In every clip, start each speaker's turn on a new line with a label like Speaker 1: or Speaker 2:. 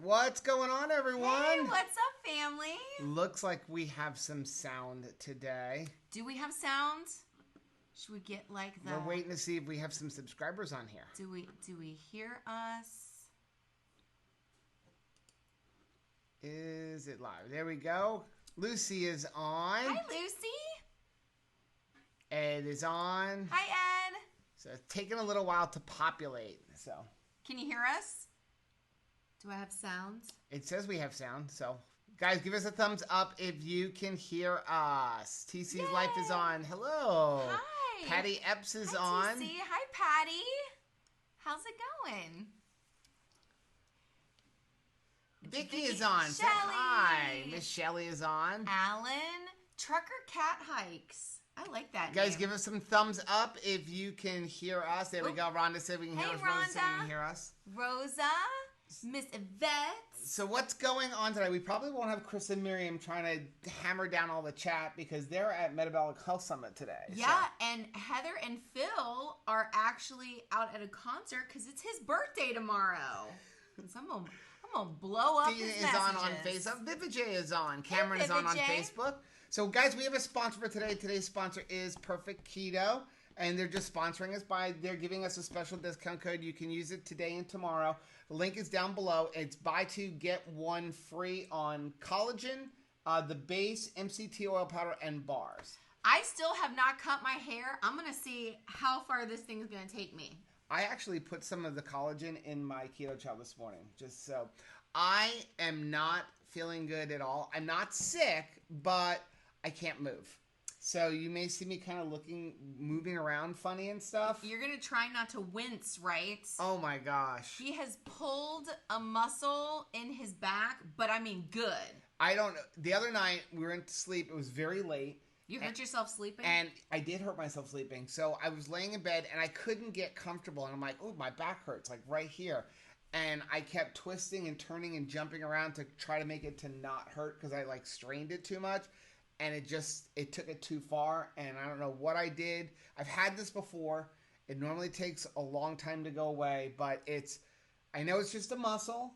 Speaker 1: What's going on, everyone?
Speaker 2: Hey, what's up, family?
Speaker 1: Looks like we have some sound today.
Speaker 2: Do we have sound? Should we get like the...
Speaker 1: We're waiting to see if we have some subscribers on here.
Speaker 2: Do we hear us?
Speaker 1: Is it live? There we go. Lucy is on.
Speaker 2: Hi, Lucy.
Speaker 1: Ed is on.
Speaker 2: Hi, Ed.
Speaker 1: So it's taking a little while to populate. So
Speaker 2: can you hear us? Do I have sound?
Speaker 1: It says we have sound. So guys, give us a thumbs up if you can hear us. TC's
Speaker 2: Yay.
Speaker 1: Life is on. Hello.
Speaker 2: Hi.
Speaker 1: Patty Epps is
Speaker 2: Hi,
Speaker 1: on.
Speaker 2: TC. Hi, Patty. How's it going?
Speaker 1: Vicky is on. Say hi. Miss Shelley is on.
Speaker 2: Alan. Trucker Cat Hikes. I like that
Speaker 1: Guys,
Speaker 2: name.
Speaker 1: give us some thumbs up if you can hear us. There we go. Rhonda said we can hear us. Rhonda said we can hear us.
Speaker 2: Rosa. Miss Yvette.
Speaker 1: So what's going on today? We probably won't have Chris and Miriam trying to hammer down all the chat because they're at Metabolic Health Summit today.
Speaker 2: Yeah, so. And Heather and Phil are actually out at a concert because it's his birthday tomorrow. So I'm gonna blow up his messages.
Speaker 1: On Facebook. Vivajay is on. Cameron is on Facebook. So guys, we have a sponsor for today. Today's sponsor is Perfect Keto. And they're just sponsoring us they're giving us a special discount code. You can use it today and tomorrow. The link is down below. It's buy two, get one free on collagen, the base, MCT oil powder, and bars.
Speaker 2: I still have not cut my hair. I'm going to see how far this thing is going to take me.
Speaker 1: I actually put some of the collagen in my keto chow this morning. Just so. I am not feeling good at all. I'm not sick, but I can't move. So you may see me kind of moving around funny and stuff.
Speaker 2: You're going to try not to wince, right?
Speaker 1: Oh my gosh.
Speaker 2: He has pulled a muscle in his back, but I mean good.
Speaker 1: I don't know. The other night we went to sleep. It was very late.
Speaker 2: You hurt yourself sleeping?
Speaker 1: And I did hurt myself sleeping. So I was laying in bed and I couldn't get comfortable. And I'm like, oh, my back hurts, like right here. And I kept twisting and turning and jumping around to try to make it to not hurt because I like strained it too much. And it took it too far, and I don't know what I did. I've had this before. It normally takes a long time to go away, but I know it's just a muscle,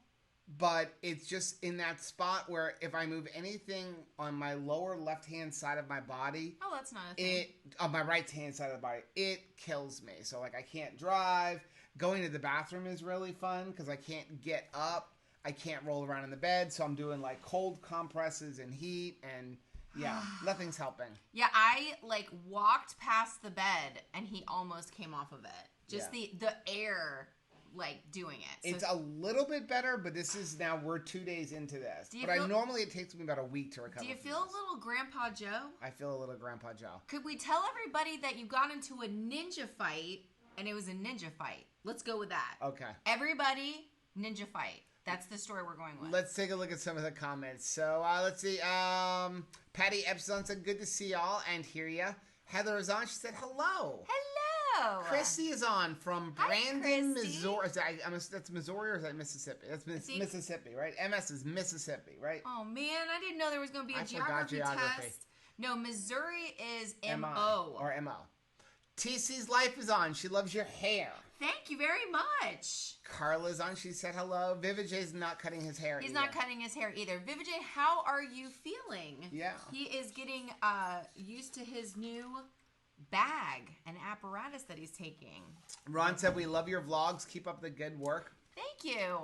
Speaker 1: but it's just in that spot where if I move anything on my lower left-hand side of my body...
Speaker 2: Oh, that's not a thing.
Speaker 1: On my right-hand side of the body, it kills me. So, like, I can't drive. Going to the bathroom is really fun because I can't get up. I can't roll around in the bed, so I'm doing, like, cold compresses and heat and... Yeah, nothing's helping.
Speaker 2: Yeah, I walked past the bed and he almost came off of it. Just the air doing it. So
Speaker 1: it's a little bit better, but we're 2 days into this. Normally it takes me about a week to recover.
Speaker 2: Do you feel a little Grandpa Joe?
Speaker 1: I feel a little Grandpa Joe.
Speaker 2: Could we tell everybody that you got into a ninja fight and it was a ninja fight? Let's go with that.
Speaker 1: Okay.
Speaker 2: Everybody, ninja fight. That's the story we're going with.
Speaker 1: Let's take a look at some of the comments. So, let's see. Patty Epson said, good to see y'all and hear ya. Heather is on. She said, hello.
Speaker 2: Hello.
Speaker 1: Christy is on from Brandon,
Speaker 2: Christy.
Speaker 1: Missouri. That's Missouri or is that Mississippi? That's Mississippi, right? MS is Mississippi, right?
Speaker 2: Oh, man. I didn't know there was going to be a geography test. No, Missouri is M-O.
Speaker 1: Or M-O. TC's Life is on. She loves your hair.
Speaker 2: Thank you very much.
Speaker 1: Carla's on. She said hello. Vivajay's not cutting his hair
Speaker 2: He's not cutting his hair either. Vivajay, how are you feeling?
Speaker 1: Yeah.
Speaker 2: He is getting used to his new bag and apparatus that he's taking.
Speaker 1: Ron said, we love your vlogs. Keep up the good work.
Speaker 2: Thank you.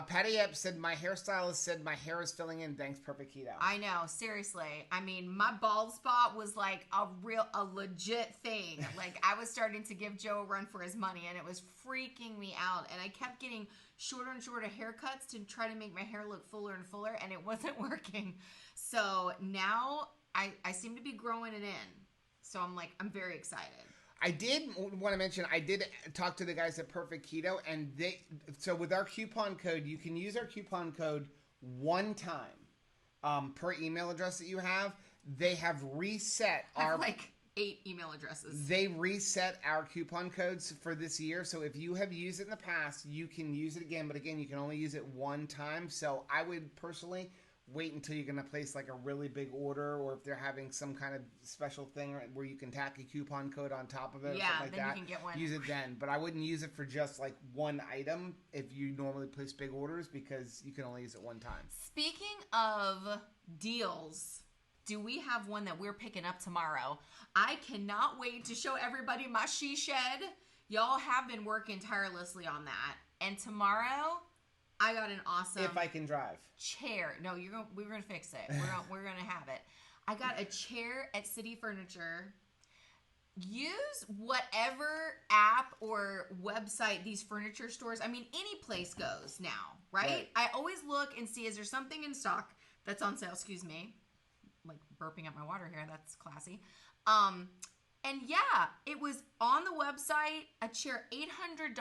Speaker 1: Patty Epps said, my hairstylist said my hair is filling in. Thanks, Perfect Keto.
Speaker 2: I know, seriously. I mean, my bald spot was like a legit thing. Like, I was starting to give Joe a run for his money, and it was freaking me out. And I kept getting shorter and shorter haircuts to try to make my hair look fuller and fuller, and it wasn't working. So now I seem to be growing it in. So I'm very excited.
Speaker 1: I did want to mention, I did talk to the guys at Perfect Keto, and so with our coupon code, you can use our coupon code one time per email address that you have. They have reset
Speaker 2: I have 8 email addresses.
Speaker 1: They reset our coupon codes for this year, so if you have used it in the past, you can use it again, but again, you can only use it one time. So I would personally wait until you're going to place like a really big order, or if they're having some kind of special thing where you can tack a coupon code on top of it or something like that.
Speaker 2: You can get one.
Speaker 1: Use it then. But I wouldn't use it for just like one item if you normally place big orders, because you can only use it one time.
Speaker 2: Speaking of deals, do we have one that we're picking up tomorrow? I cannot wait to show everybody my she shed. Y'all have been working tirelessly on that. And tomorrow, I got an awesome...
Speaker 1: If I can drive.
Speaker 2: Chair. No, we're gonna fix it. We're gonna have it. I got a chair at City Furniture. Use whatever app or website these furniture stores... I mean, any place goes now, right? I always look and see, is there something in stock that's on sale? Excuse me. Like burping up my water here. That's classy. And yeah, it was on the website. A chair, $800,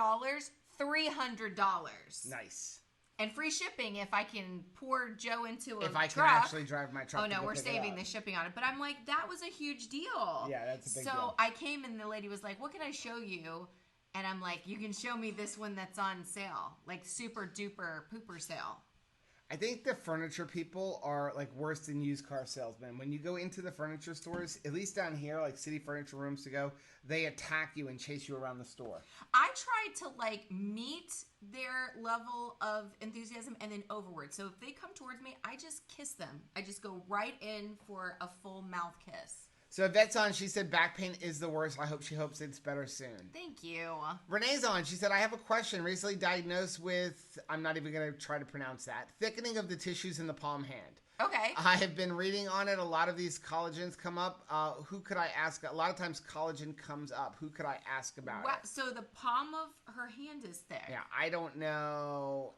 Speaker 2: $300.
Speaker 1: Nice.
Speaker 2: And free shipping if I can pour Joe into a truck.
Speaker 1: If I can actually drive my truck.
Speaker 2: Oh no, we're saving the shipping on it. But I'm like, that was a huge deal.
Speaker 1: Yeah, that's a big deal.
Speaker 2: So I came and the lady was like, what can I show you? And I'm like, you can show me this one that's on sale. Like super duper pooper sale.
Speaker 1: I think the furniture people are like worse than used car salesmen. When you go into the furniture stores, at least down here, like City Furniture Rooms to go, they attack you and chase you around the store.
Speaker 2: I tried to like meet their level of enthusiasm and then overward. So if they come towards me, I just kiss them. I just go right in for a full mouth kiss.
Speaker 1: So Yvette's on. She said back pain is the worst. She hopes it's better soon.
Speaker 2: Thank you.
Speaker 1: Renee's on. She said, I have a question. Recently diagnosed with, I'm not even going to try to pronounce that, thickening of the tissues in the palm hand.
Speaker 2: Okay.
Speaker 1: I have been reading on it. A lot of these collagens come up. Who could I ask? A lot of times collagen comes up. Who could I ask about it?
Speaker 2: So the palm of her hand is thick.
Speaker 1: Yeah, I don't know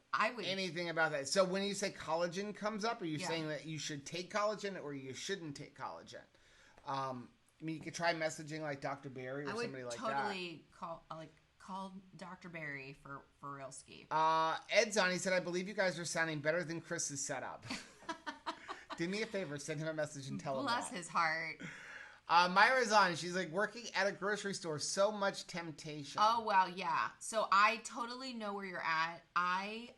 Speaker 1: anything about that. So when you say collagen comes up, are you saying that you should take collagen or you shouldn't take collagen? I mean, you could try messaging like Dr. Barry or somebody like that.
Speaker 2: I would totally call Dr. Barry for real ski.
Speaker 1: Ed's on. He said, I believe you guys are sounding better than Chris's setup. Do me a favor. Send him a message and tell him
Speaker 2: Bless his heart.
Speaker 1: Myra's on. She's like, working at a grocery store. So much temptation.
Speaker 2: Oh, well, yeah. So I totally know where you're at. I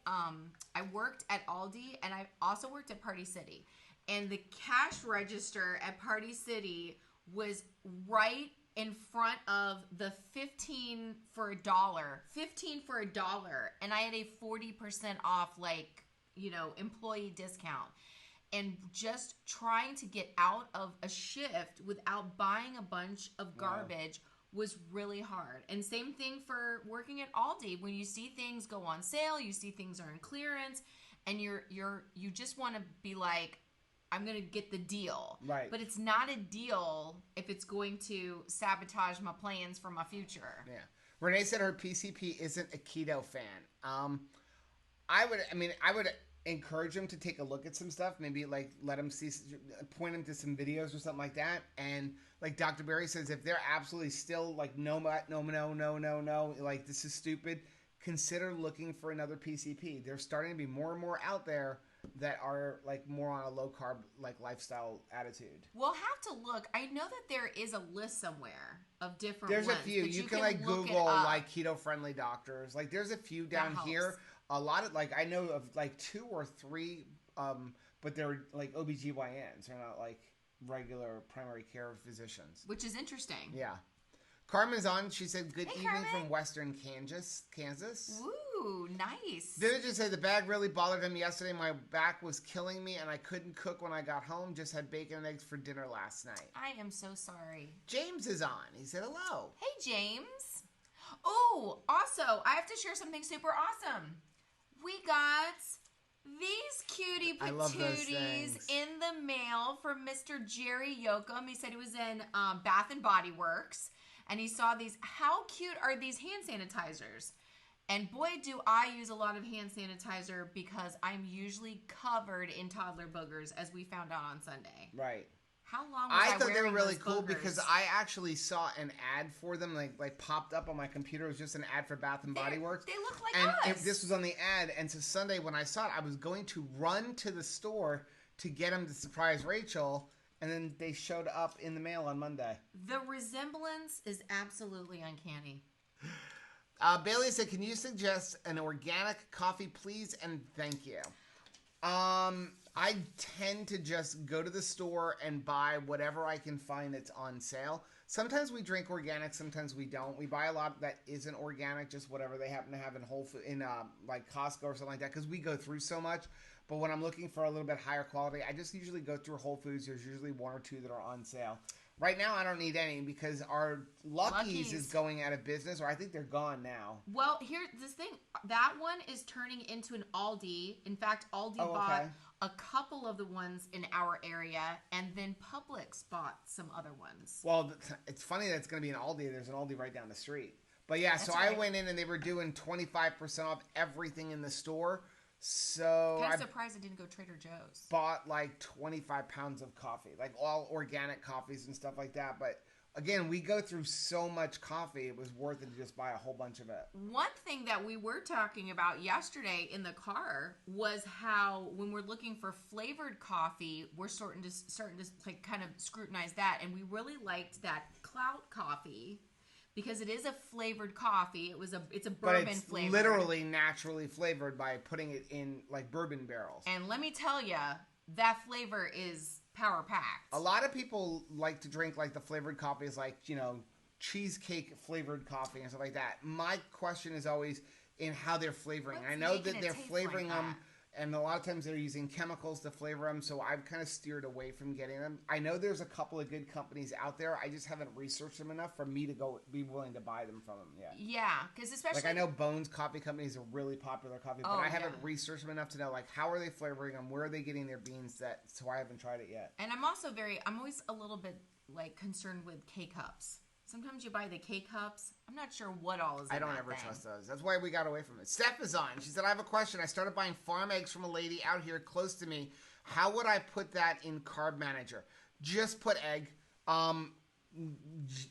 Speaker 2: worked at Aldi and I also worked at Party City. And the cash register at Party City was right in front of the 15 for $1. 15 for $1. And I had a 40% off, employee discount. And just trying to get out of a shift without buying a bunch of garbage was really hard. And same thing for working at Aldi. When you see things go on sale, you see things are in clearance, and you just want to be like, I'm going to get the deal.
Speaker 1: Right.
Speaker 2: But it's not a deal if it's going to sabotage my plans for my future.
Speaker 1: Yeah. Renee said her PCP isn't a keto fan. I would encourage him to take a look at some stuff. Maybe like let him point him to some videos or something like that. And like Dr. Barry says, if they're absolutely still like, no, like this is stupid, consider looking for another PCP. There's starting to be more and more out there that are like more on a low carb like lifestyle attitude.
Speaker 2: We'll have to look. I know that there is a list somewhere of different
Speaker 1: There's
Speaker 2: ones.
Speaker 1: a few. You can like Google like keto friendly doctors. Like there's a few down here. A lot of like I know of like 2 or 3 but they're like OBGYNs. They're not like regular primary care physicians.
Speaker 2: Which is interesting.
Speaker 1: Yeah. Carmen's on. She said, good evening
Speaker 2: Carmen.
Speaker 1: from Western Kansas.
Speaker 2: Ooh, nice.
Speaker 1: Did it just say the bag really bothered him yesterday? My back was killing me and I couldn't cook when I got home. Just had bacon and eggs for dinner last night.
Speaker 2: I am so sorry.
Speaker 1: James is on. He said hello.
Speaker 2: Hey, James. Oh, also, I have to share something super awesome. We got these cutie patooties in the mail from Mr. Jerry Yoakum. He said he was in Bath and Body Works. And he saw these. How cute are these hand sanitizers? And boy, do I use a lot of hand sanitizer because I'm usually covered in toddler boogers, as we found out on Sunday.
Speaker 1: Right.
Speaker 2: How long was I
Speaker 1: thought they were really cool
Speaker 2: boogers?
Speaker 1: Because I actually saw an ad for them, like popped up on my computer. It was just an ad for Bath and Body Works.
Speaker 2: They look like us.
Speaker 1: And this was on the ad. And so Sunday when I saw it, I was going to run to the store to get them to surprise Rachel. And then they showed up in the mail on Monday.
Speaker 2: The resemblance is absolutely uncanny.
Speaker 1: Bailey said, can you suggest an organic coffee, please? And thank you. I tend to just go to the store and buy whatever I can find that's on sale. Sometimes we drink organic, sometimes we don't. We buy a lot that isn't organic, just whatever they happen to have in Whole Food, in like Costco or something like that, because we go through so much. But when I'm looking for a little bit higher quality, I just usually go through Whole Foods. There's usually one or two that are on sale. Right now, I don't need any because our Lucky's is going out of business, or I think they're gone now.
Speaker 2: Well, here's this thing. That one is turning into an Aldi. In fact, Aldi bought a couple of the ones in our area, and then Publix bought some other ones.
Speaker 1: Well, it's funny that it's going to be an Aldi. There's an Aldi right down the street. But yeah, so I went in and they were doing 25% off everything in the store. So
Speaker 2: kind of surprised I didn't go Trader Joe's.
Speaker 1: Bought like 25 pounds of coffee, like all organic coffees and stuff like that. But again, we go through so much coffee, it was worth it to just buy a whole bunch of it.
Speaker 2: One thing that we were talking about yesterday in the car was how when we're looking for flavored coffee, we're starting to like kind of scrutinize that, and we really liked that Clout coffee. Because it is a flavored coffee. It's a bourbon flavor.
Speaker 1: Literally naturally flavored by putting it in like bourbon barrels.
Speaker 2: And let me tell you, that flavor is power packed.
Speaker 1: A lot of people like to drink like the flavored coffees, like, you know, cheesecake flavored coffee and stuff like that. My question is always in how they're flavoring. I know that they're flavoring them. And a lot of times they're using chemicals to flavor them, so I've kind of steered away from getting them. I know there's a couple of good companies out there. I just haven't researched them enough for me to be willing to buy them from them yet.
Speaker 2: Yeah, because especially...
Speaker 1: Like, I know Bones Coffee Company is a really popular coffee, but I haven't researched them enough to know, like, how are they flavoring them? Where are they getting their beans? So I haven't tried it yet.
Speaker 2: And I'm always a little bit, like, concerned with K-Cups. Sometimes you buy the K-Cups. I'm not sure what all is in that
Speaker 1: I don't ever trust those. That's why we got away from it. Steph is on. She said, I have a question. I started buying farm eggs from a lady out here close to me. How would I put that in Carb Manager? Just put egg.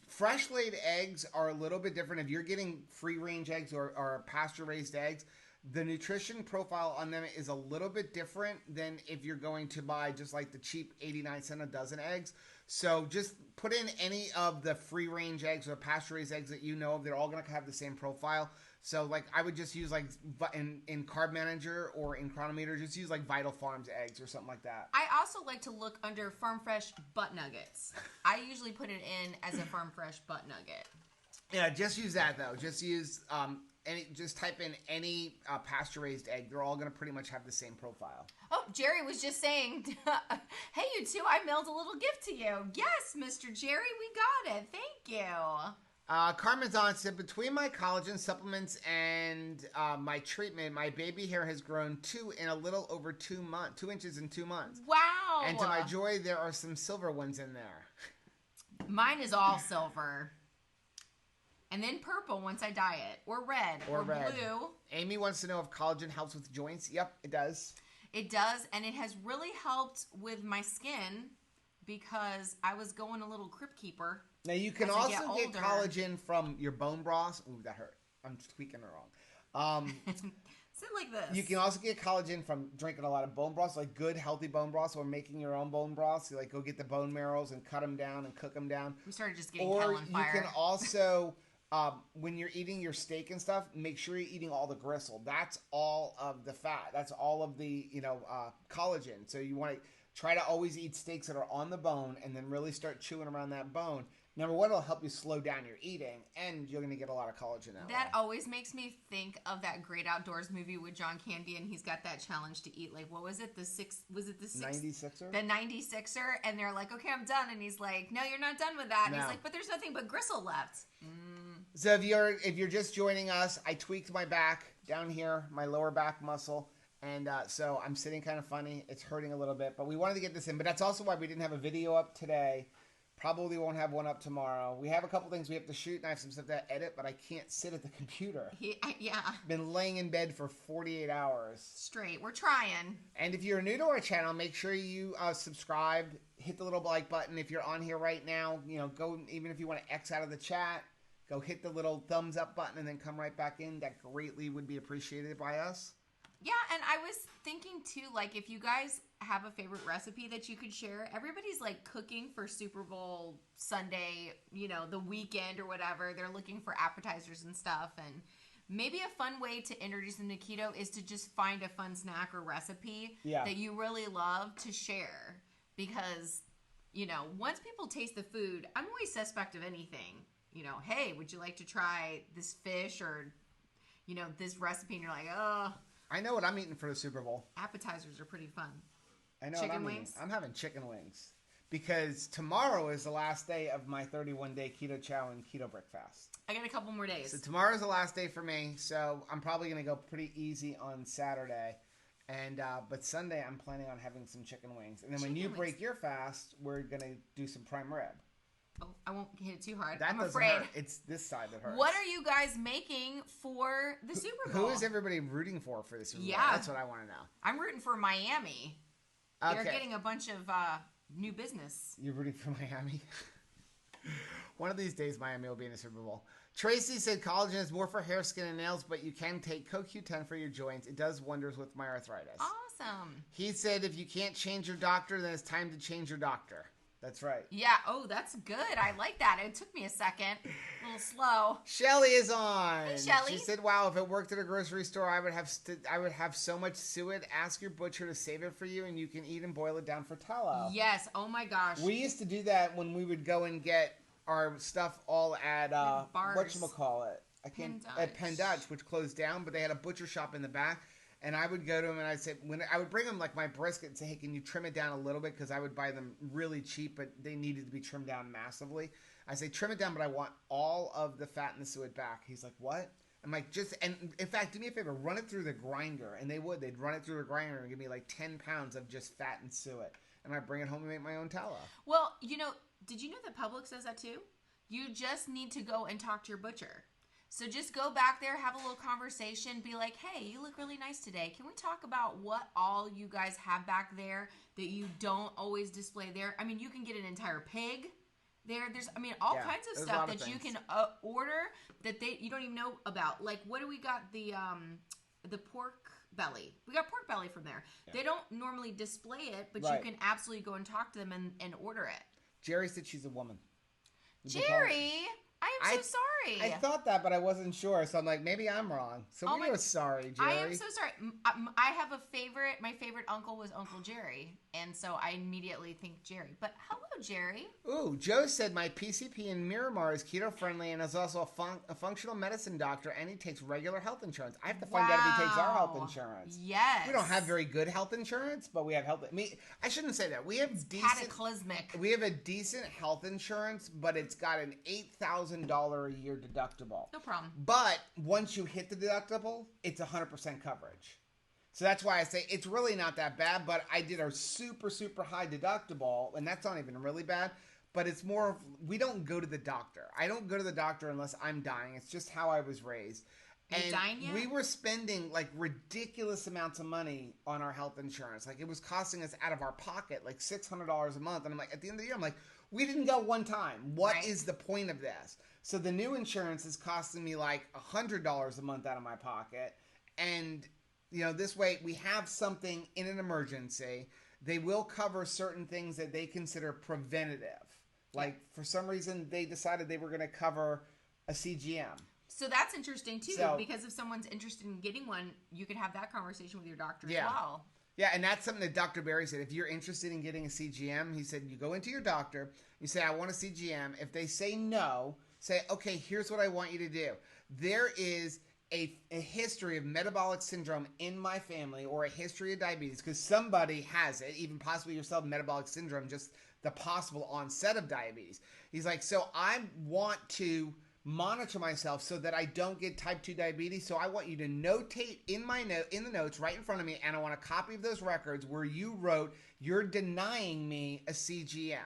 Speaker 1: Fresh laid eggs are a little bit different. If you're getting free-range eggs or pasture-raised eggs, the nutrition profile on them is a little bit different than if you're going to buy just like the cheap 89-cent a dozen eggs. So just put in any of the free-range eggs or pasture-raised eggs that you know of. They're all going to have the same profile. So like I would just use like in Carb Manager or in Chronometer, just use like Vital Farms eggs or something like that.
Speaker 2: I also like to look under Farm Fresh butt nuggets. I usually put it in as a Farm Fresh butt nugget.
Speaker 1: Yeah, just use that though. Just use just type in any pasture-raised egg. They're all going to pretty much have the same profile.
Speaker 2: Oh, Jerry was just saying, hey, you two, I mailed a little gift to you. Yes, Mr. Jerry, we got it. Thank you.
Speaker 1: Carmen's on said, between my collagen supplements and my treatment, my baby hair has grown in a little over 2 inches in 2 months.
Speaker 2: Wow.
Speaker 1: And to my joy, there are some silver ones in there.
Speaker 2: Mine is all silver. And then purple once I dye it. Or red. Or blue.
Speaker 1: Amy wants to know if collagen helps with joints. Yep, it does.
Speaker 2: It does. And it has really helped with my skin because I was going a little crypt keeper.
Speaker 1: Now, you can also get collagen from your bone broth. Ooh, that hurt. I'm tweaking it wrong.
Speaker 2: Sit like this.
Speaker 1: You can also get collagen from drinking a lot of bone broths, like good, healthy bone broths, or making your own bone broths. You like go get the bone marrows and cut them down and cook them down.
Speaker 2: We started just getting hell on fire.
Speaker 1: Or you can also... when you're eating your steak and stuff, make sure you're eating all the gristle. That's all of the fat. That's all of the, collagen. So you want to try to always eat steaks that are on the bone and then really start chewing around that bone. Number one, it'll help you slow down your eating, and you're going to get a lot of collagen that way.
Speaker 2: That always makes me think of that Great Outdoors movie with John Candy, and he's got that challenge to eat, like, what was it? Was it the
Speaker 1: 96er?
Speaker 2: The 96er, and they're like, okay, I'm done. And he's like, no, you're not done with that. And he's like, but there's nothing but gristle left.
Speaker 1: So if you're just joining us, I tweaked my back down here, my lower back muscle. And so I'm sitting kind of funny. It's hurting a little bit, but we wanted to get this in. But that's also why we didn't have a video up today. Probably won't have one up tomorrow. We have a couple things we have to shoot, and I have some stuff to edit, but I can't sit at the computer.
Speaker 2: Yeah.
Speaker 1: Been laying in bed for 48 hours.
Speaker 2: Straight. We're trying.
Speaker 1: And if you're new to our channel, make sure you subscribe. Hit the little like button. If you're on here right now, go, even if you want to X out of the chat, go hit the little thumbs up button and then come right back in. That greatly would be appreciated by us.
Speaker 2: Yeah, and I was thinking too, like, if you guys have a favorite recipe that you could share, everybody's like cooking for Super Bowl Sunday, the weekend or whatever. They're looking for appetizers and stuff, and maybe a fun way to introduce them to keto is to just find a fun snack or recipe that you really love to share. Because, you know, once people taste the food, I'm always suspect of anything. You know, hey, would you like to try this fish or, you know, this recipe? And you're like, oh.
Speaker 1: I know what I'm eating for the Super Bowl.
Speaker 2: Appetizers are pretty fun.
Speaker 1: I know
Speaker 2: chicken
Speaker 1: what I'm
Speaker 2: wings?
Speaker 1: eating. I'm having chicken wings. Because tomorrow is the last day of my 31-day keto chow and keto brick fast.
Speaker 2: I got a couple more days.
Speaker 1: So tomorrow's the last day for me. So I'm probably going to go pretty easy on Saturday. And but Sunday I'm planning on having some chicken wings. And then when you break your fast, we're going to do some prime rib.
Speaker 2: Oh, I won't hit it too hard.
Speaker 1: That
Speaker 2: I'm
Speaker 1: doesn't
Speaker 2: afraid.
Speaker 1: hurt. It's this side that hurts.
Speaker 2: What are you guys making for the Super Bowl?
Speaker 1: Who is everybody rooting for the Super Bowl?
Speaker 2: Yeah.
Speaker 1: That's what I want to know.
Speaker 2: I'm rooting for Miami.
Speaker 1: Okay.
Speaker 2: They're getting a bunch of new business.
Speaker 1: You're rooting for Miami? One of these days, Miami will be in the Super Bowl. Tracy said collagen is more for hair, skin, and nails, but you can take CoQ10 for your joints. It does wonders with my arthritis.
Speaker 2: Awesome.
Speaker 1: He said if you can't change your doctor, then it's time to change your doctor. That's right.
Speaker 2: Yeah. Oh, that's good. I like that. It took me a second. A little slow.
Speaker 1: Shelly is on.
Speaker 2: Hey, Shelly.
Speaker 1: She said, "Wow, if it worked at a grocery store, I would have so much suet. Ask your butcher to save it for you, and you can eat and boil it down for tallow."
Speaker 2: Yes. Oh my gosh.
Speaker 1: We used to do that when we would go and get our stuff all at whatchamacallit. At Penn Dutch, which closed down, but they had a butcher shop in the back. And I would go to him and I'd say, when I would bring him like my brisket and say, hey, can you trim it down a little bit? Because I would buy them really cheap, but they needed to be trimmed down massively. I say, trim it down, but I want all of the fat and the suet back. He's like, what? I'm like, and in fact, do me a favor, run it through the grinder. And they'd run it through the grinder and give me like 10 pounds of just fat and suet. And I bring it home and make my own tallow.
Speaker 2: Well, you know, did you know that Publix does that too? You just need to go and talk to your butcher. So just go back there, have a little conversation, be like, hey, you look really nice today. Can we talk about what all you guys have back there that you don't always display there? I mean, you can get an entire pig there. There's, I mean, all kinds of stuff that you can order that you don't even know about. Like, what do we got? The pork belly. We got pork belly from there. Yeah. They don't normally display it, but you can absolutely go and talk to them and order it.
Speaker 1: Jerry said she's a woman.
Speaker 2: Jerry? I am so sorry.
Speaker 1: I thought that, but I wasn't sure. So I'm like, maybe I'm wrong. So we were sorry, Jerry.
Speaker 2: I am so sorry. I have a favorite. My favorite uncle was Uncle Jerry. And so I immediately think Jerry. But hello, Jerry.
Speaker 1: Ooh, Joe said my PCP in Miramar is keto-friendly and is also a functional medicine doctor, and he takes regular health insurance. I have to find out if he takes our health insurance.
Speaker 2: Yes.
Speaker 1: We don't have very good health insurance, but we have health. I shouldn't say that. We have
Speaker 2: cataclysmic.
Speaker 1: We have a decent health insurance, but it's got an $8,000 a year deductible.
Speaker 2: No problem.
Speaker 1: But once you hit the deductible, it's 100% coverage. So that's why I say it's really not that bad, but I did a super, super high deductible, and that's not even really bad, but it's more of, we don't go to the doctor. I don't go to the doctor unless I'm dying. It's just how I was raised.
Speaker 2: Are you dying yet?
Speaker 1: We were spending like ridiculous amounts of money on our health insurance. Like it was costing us out of our pocket like $600 a month. And I'm like, at the end of the year, I'm like, we didn't go one time. What is the point of this? So the new insurance is costing me like $100 a month out of my pocket. And you know, this way we have something in an emergency. They will cover certain things that they consider preventative. Like for some reason they decided they were going to cover a CGM.
Speaker 2: So that's interesting too, because if someone's interested in getting one, you can have that conversation with your doctor as well.
Speaker 1: Yeah, and that's something that Dr. Barry said. If you're interested in getting a CGM, he said you go into your doctor, you say, I want a CGM. If they say no, say, okay, here's what I want you to do. There is a history of metabolic syndrome in my family, or a history of diabetes, because somebody has it, even possibly yourself, metabolic syndrome, just the possible onset of diabetes. He's like, so I want to monitor myself so that I don't get type 2 diabetes. So I want you to notate in the notes right in front of me, and I want a copy of those records where you wrote, you're denying me a CGM.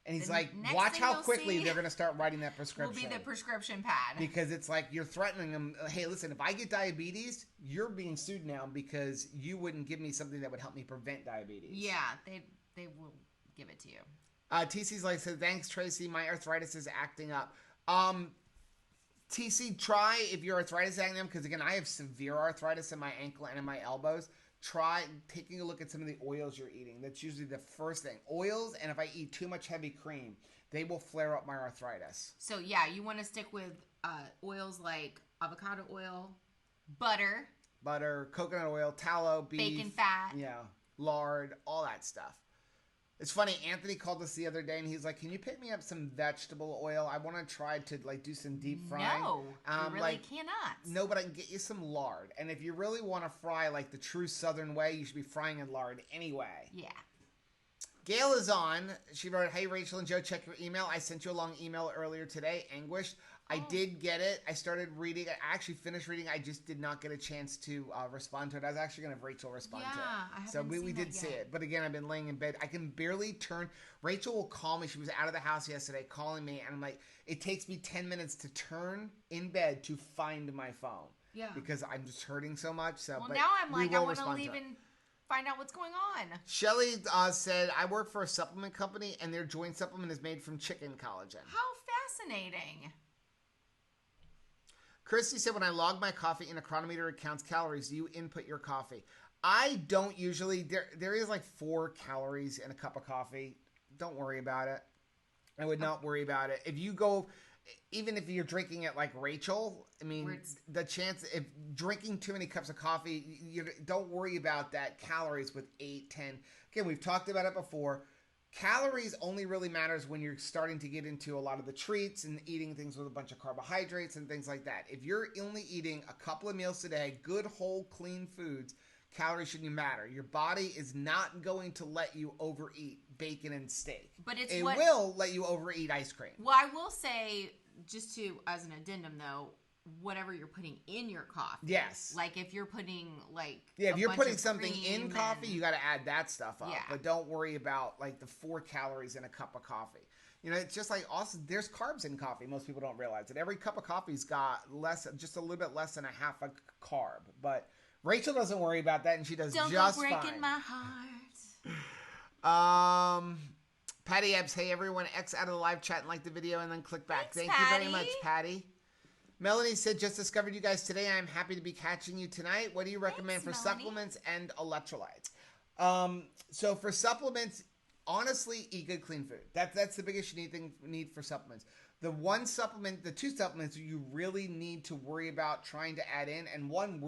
Speaker 1: And he's like, watch how quickly they're going to start writing that prescription.
Speaker 2: Will be the prescription pad.
Speaker 1: Because it's like you're threatening them. Hey, listen, if I get diabetes, you're being sued now because you wouldn't give me something that would help me prevent diabetes.
Speaker 2: Yeah, they will give it to you.
Speaker 1: TC's like, so thanks, Tracy. My arthritis is acting up. TC, try if your arthritis is acting up, because again, I have severe arthritis in my ankle and in my elbows. Try taking a look at some of the oils you're eating. That's usually the first thing. Oils, and if I eat too much heavy cream, they will flare up my arthritis.
Speaker 2: So yeah, you want to stick with oils like avocado oil, butter,
Speaker 1: coconut oil, tallow, beef,
Speaker 2: bacon fat.
Speaker 1: Yeah, lard, all that stuff. It's funny, Anthony called us the other day and he's like, can you pick me up some vegetable oil? I want to try to like do some deep frying.
Speaker 2: No, you really cannot.
Speaker 1: No, but I can get you some lard. And if you really want to fry like the true Southern way, you should be frying in lard anyway.
Speaker 2: Yeah.
Speaker 1: Gail is on. She wrote, hey, Rachel and Joe, check your email. I sent you a long email earlier today. Anguished. I did get it. I started reading. I actually finished reading. I just did not get a chance to respond to it. I was actually going to have Rachel respond to it.
Speaker 2: I haven't
Speaker 1: so we did see it. But again, I've been laying in bed. I can barely turn. Rachel will call me. She was out of the house yesterday calling me. And I'm like, it takes me 10 minutes to turn in bed to find my phone.
Speaker 2: Yeah.
Speaker 1: Because I'm just hurting so much. So,
Speaker 2: well,
Speaker 1: but
Speaker 2: now I'm like, I want to leave
Speaker 1: and
Speaker 2: and find out what's going on.
Speaker 1: Shelly said, I work for a supplement company and their joint supplement is made from chicken collagen.
Speaker 2: How fascinating.
Speaker 1: Christy said, when I log my coffee in a chronometer, it counts calories. Do you input your coffee? I don't usually. There is like 4 calories in a cup of coffee. Don't worry about it. I would not worry about it. If you go, even if you're drinking it like Rachel, I mean, the chance, if drinking too many cups of coffee, you don't worry about that calories with 8, 10. Again, we've talked about it before. Calories only really matters when you're starting to get into a lot of the treats and eating things with a bunch of carbohydrates and things like that. If you're only eating a couple of meals a day, good, whole, clean foods, calories shouldn't matter. Your body is not going to let you overeat bacon and steak.
Speaker 2: But
Speaker 1: it will let you overeat ice cream.
Speaker 2: Well, I will say, just to as an addendum though, whatever you're putting in your coffee.
Speaker 1: Yes.
Speaker 2: Like if you're putting
Speaker 1: if you're putting something in coffee, you got to add that stuff up.
Speaker 2: Yeah.
Speaker 1: But don't worry about like the 4 calories in a cup of coffee. You know, it's just like also there's carbs in coffee. Most people don't realize it. Every cup of coffee's got just a little bit less than a half a carb. But Rachel doesn't worry about that, and she does just fine.
Speaker 2: Don't go breaking my heart.
Speaker 1: Patty Epps, hey everyone, X out of the live chat and like the video, and then click back.
Speaker 2: Thanks,
Speaker 1: Thank
Speaker 2: Patty.
Speaker 1: you very much, Patty. Melanie said, just discovered you guys today. I'm happy to be catching you tonight. What do you recommend for supplements and electrolytes? So for supplements, honestly, eat good, clean food. That's the biggest need for supplements. The 2 supplements you really need to worry about trying to add in, and one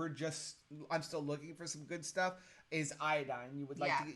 Speaker 1: I'm still looking for some good stuff, is iodine. You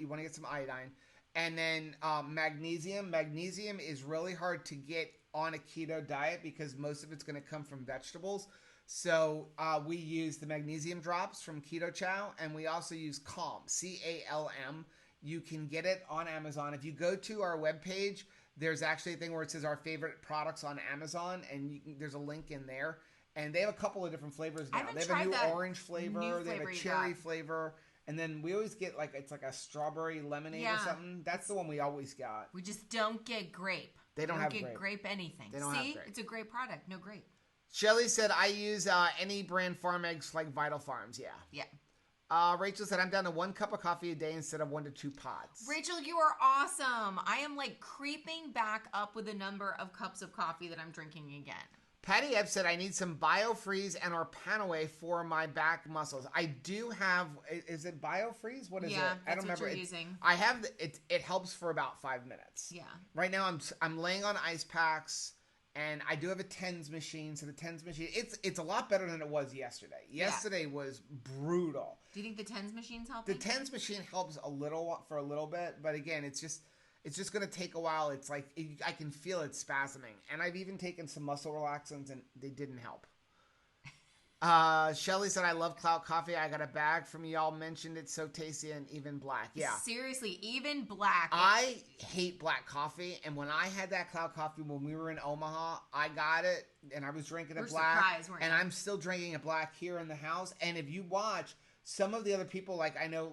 Speaker 1: want to get some iodine. And then magnesium. Magnesium is really hard to get on a keto diet because most of it's going to come from vegetables. So we use the magnesium drops from Keto Chow, and we also use Calm, CALM. You can get it on Amazon. If you go to our webpage, there's actually a thing where it says our favorite products on Amazon, and there's a link in there. And they have a couple of different flavors now. They have a new orange flavor. They have a cherry flavor. And then we always get it's like a strawberry lemonade or something. That's the one we always got.
Speaker 2: We just don't get grape.
Speaker 1: They don't have
Speaker 2: get grape anything.
Speaker 1: They don't have grape.
Speaker 2: It's a great product. No grape.
Speaker 1: Shelly said, I use any brand farm eggs like Vital Farms. Yeah.
Speaker 2: Yeah.
Speaker 1: Rachel said, I'm down to 1 cup of coffee a day instead of 1 to 2 pods.
Speaker 2: Rachel, you are awesome. I am creeping back up with the number of cups of coffee that I'm drinking again.
Speaker 1: Patty Ebb said, I need some BioFreeze and or Panaway for my back muscles. I do have, is it BioFreeze? What is it? I don't remember.
Speaker 2: What you're using.
Speaker 1: I have, it helps for about 5 minutes.
Speaker 2: Yeah.
Speaker 1: Right now I'm laying on ice packs, and I do have a TENS machine. So the TENS machine, it's a lot better than it was yesterday. Yesterday was brutal.
Speaker 2: Do you think the TENS machine's helping?
Speaker 1: The TENS machine helps for a little bit, but again, it's just going to take a while. It's like I can feel it spasming. And I've even taken some muscle relaxants, and they didn't help. Shelly said, I love Cloud Coffee. I got a bag from y'all. Mentioned it's so tasty and even black. Yeah.
Speaker 2: Seriously, even black.
Speaker 1: I hate black coffee. And when I had that Cloud Coffee when we were in Omaha, I got it, and I was drinking it black.
Speaker 2: Surprised, weren't you?
Speaker 1: And I'm still drinking it black here in the house. And if you watch some of the other people, I know,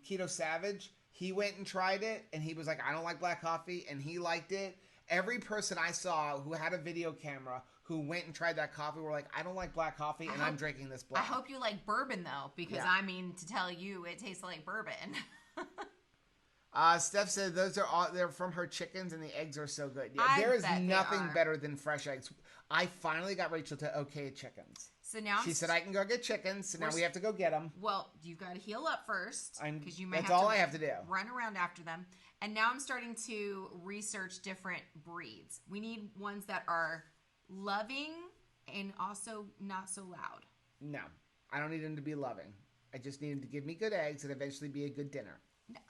Speaker 1: Keto Savage, he went and tried it, and he was like, I don't like black coffee, and he liked it. Every person I saw who had a video camera who went and tried that coffee were like, I don't like black coffee, and I'm drinking this black.
Speaker 2: I hope you like bourbon, though, because, to tell you, it tastes like bourbon.
Speaker 1: Steph said they're from her chickens, and the eggs are so good. Yeah, there is nothing better than fresh eggs. I finally got Rachel to okay chickens.
Speaker 2: So now
Speaker 1: she said I can go get chickens. So now we have to go get them.
Speaker 2: Well, you've got to heal up first because you
Speaker 1: that's all I have to do.
Speaker 2: Run around after them. And now I'm starting to research different breeds. We need ones that are loving and also not so loud.
Speaker 1: No, I don't need him to be loving. I just need him to give me good eggs and eventually be a good dinner.
Speaker 2: No.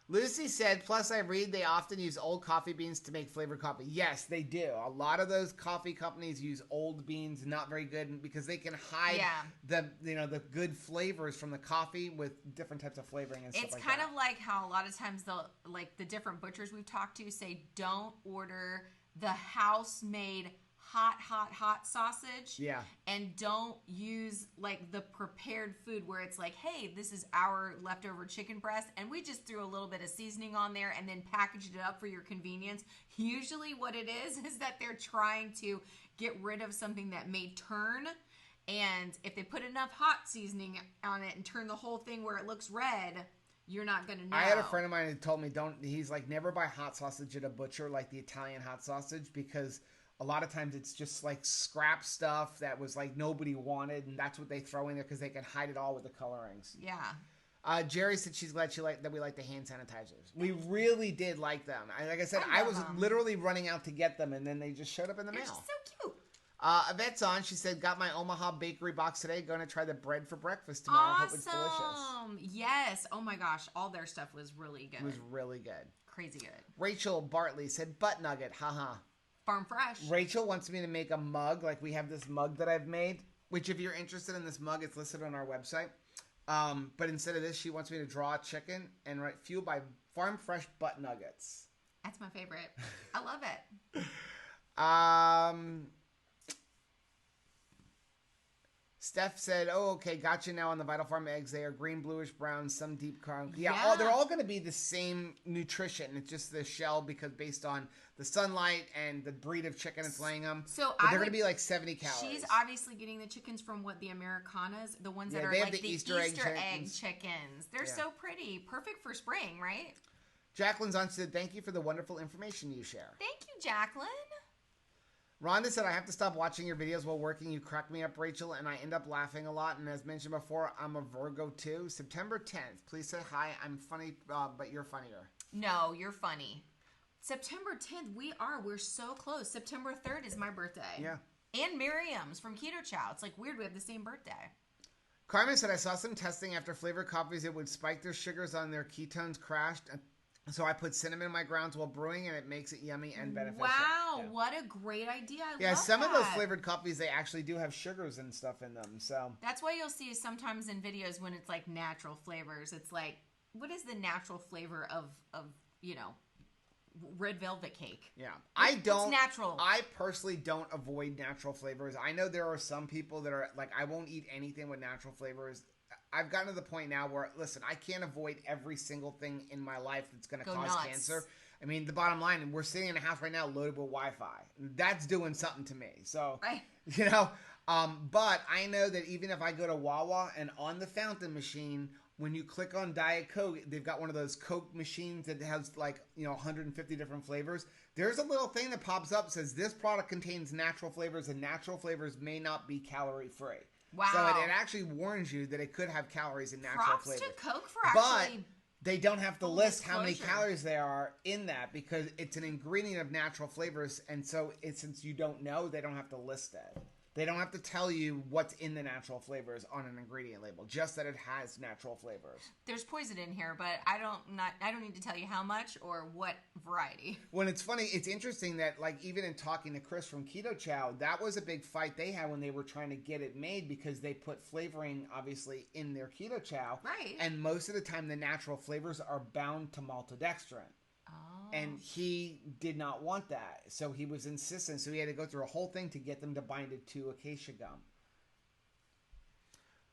Speaker 1: Lucy said, plus I read they often use old coffee beans to make flavored coffee. Yes, they do. A lot of those coffee companies use old beans, not very good, because they can hide the good flavors from the coffee with different types of flavoring and stuff like that.
Speaker 2: It's kind of like how a lot of times the different butchers we've talked to say don't order the house-made hot sausage.
Speaker 1: Yeah.
Speaker 2: And don't use like the prepared food where it's like, hey, this is our leftover chicken breast and we just threw a little bit of seasoning on there and then packaged it up for your convenience. Usually what it is that they're trying to get rid of something that may turn, and if they put enough hot seasoning on it and turn the whole thing where it looks red, you're not going to know.
Speaker 1: I had a friend of mine who told me he's like, never buy hot sausage at a butcher, like the Italian hot sausage, because a lot of times it's just like scrap stuff that was like nobody wanted, and that's what they throw in there because they can hide it all with the colorings.
Speaker 2: Yeah.
Speaker 1: Jerry said she's glad that we like the hand sanitizers. We really did like them. Like I said, I was literally running out to get them, and then they just showed up in the mail.
Speaker 2: They're just so cute.
Speaker 1: Yvette's on. She said, got my Omaha bakery box today. Going to try the bread for breakfast tomorrow.
Speaker 2: Awesome.
Speaker 1: Hope it's delicious.
Speaker 2: Yes. Oh my gosh. All their stuff was really good.
Speaker 1: It was really good.
Speaker 2: Crazy good.
Speaker 1: Rachel Bartley said, butt nugget. Haha.
Speaker 2: Farm fresh.
Speaker 1: Rachel wants me to make a mug. Like we have this mug that I've made, which if you're interested in this mug, it's listed on our website. But instead of this, she wants me to draw a chicken and write fueled by farm fresh butt nuggets.
Speaker 2: That's my favorite. I love it.
Speaker 1: Steph said, oh, okay, gotcha now on the Vital Farm eggs. They are green, bluish, brown, some deep crown. Yeah. They're all going to be the same nutrition. It's just the shell because based on the sunlight and the breed of chicken it's laying them.
Speaker 2: So
Speaker 1: they're going to be like 70 calories.
Speaker 2: She's obviously getting the chickens from the Americanas, the ones that are like the Easter egg chickens. They're so pretty. Perfect for spring, right?
Speaker 1: Jacqueline's on said, thank you for the wonderful information you share.
Speaker 2: Thank you, Jacqueline.
Speaker 1: Rhonda said, I have to stop watching your videos while working. You crack me up, Rachel, and I end up laughing a lot. And as mentioned before, I'm a Virgo too. September 10th. Please say hi. I'm funny, but you're funnier.
Speaker 2: No, you're funny. September 10th, we're so close. September 3rd is my birthday.
Speaker 1: Yeah.
Speaker 2: And Miriam's from Keto Chow. It's like weird we have the same birthday.
Speaker 1: Carmen said, I saw some testing after flavored coffees. It would spike their sugars on their ketones crashed. So I put cinnamon in my grounds while brewing, and it makes it yummy and beneficial.
Speaker 2: Wow, what a great idea. I love
Speaker 1: some of those flavored coffees, they actually do have sugars and stuff in them. So
Speaker 2: that's why you'll see sometimes in videos when it's like natural flavors. It's like, what is the natural flavor of red velvet cake?
Speaker 1: Yeah.
Speaker 2: It's natural.
Speaker 1: I personally don't avoid natural flavors. I know there are some people that are like, I won't eat anything with natural flavors. I've gotten to the point now where, listen, I can't avoid every single thing in my life that's going to cause cancer. I mean, the bottom line, we're sitting in a house right now loaded with Wi-Fi. That's doing something to me. So, but I know that even if I go to Wawa and on the fountain machine, when you click on Diet Coke, they've got one of those Coke machines that has 150 different flavors. There's a little thing that pops up that says this product contains natural flavors and natural flavors may not be calorie free.
Speaker 2: Wow.
Speaker 1: So it actually warns you that it could have calories in natural flavors.
Speaker 2: Props to Coke for actually...
Speaker 1: But they don't have to list how many calories there are in that because it's an ingredient of natural flavors. And so since you don't know, they don't have to list it. They don't have to tell you what's in the natural flavors on an ingredient label, just that it has natural flavors.
Speaker 2: There's poison in here, but I don't need to tell you how much or what variety.
Speaker 1: When it's funny, it's interesting that even in talking to Chris from Keto Chow, that was a big fight they had when they were trying to get it made because they put flavoring obviously in their Keto Chow.
Speaker 2: Right.
Speaker 1: And most of the time the natural flavors are bound to maltodextrin. And he did not want that. So he was insistent. So he had to go through a whole thing to get them to bind it to acacia gum.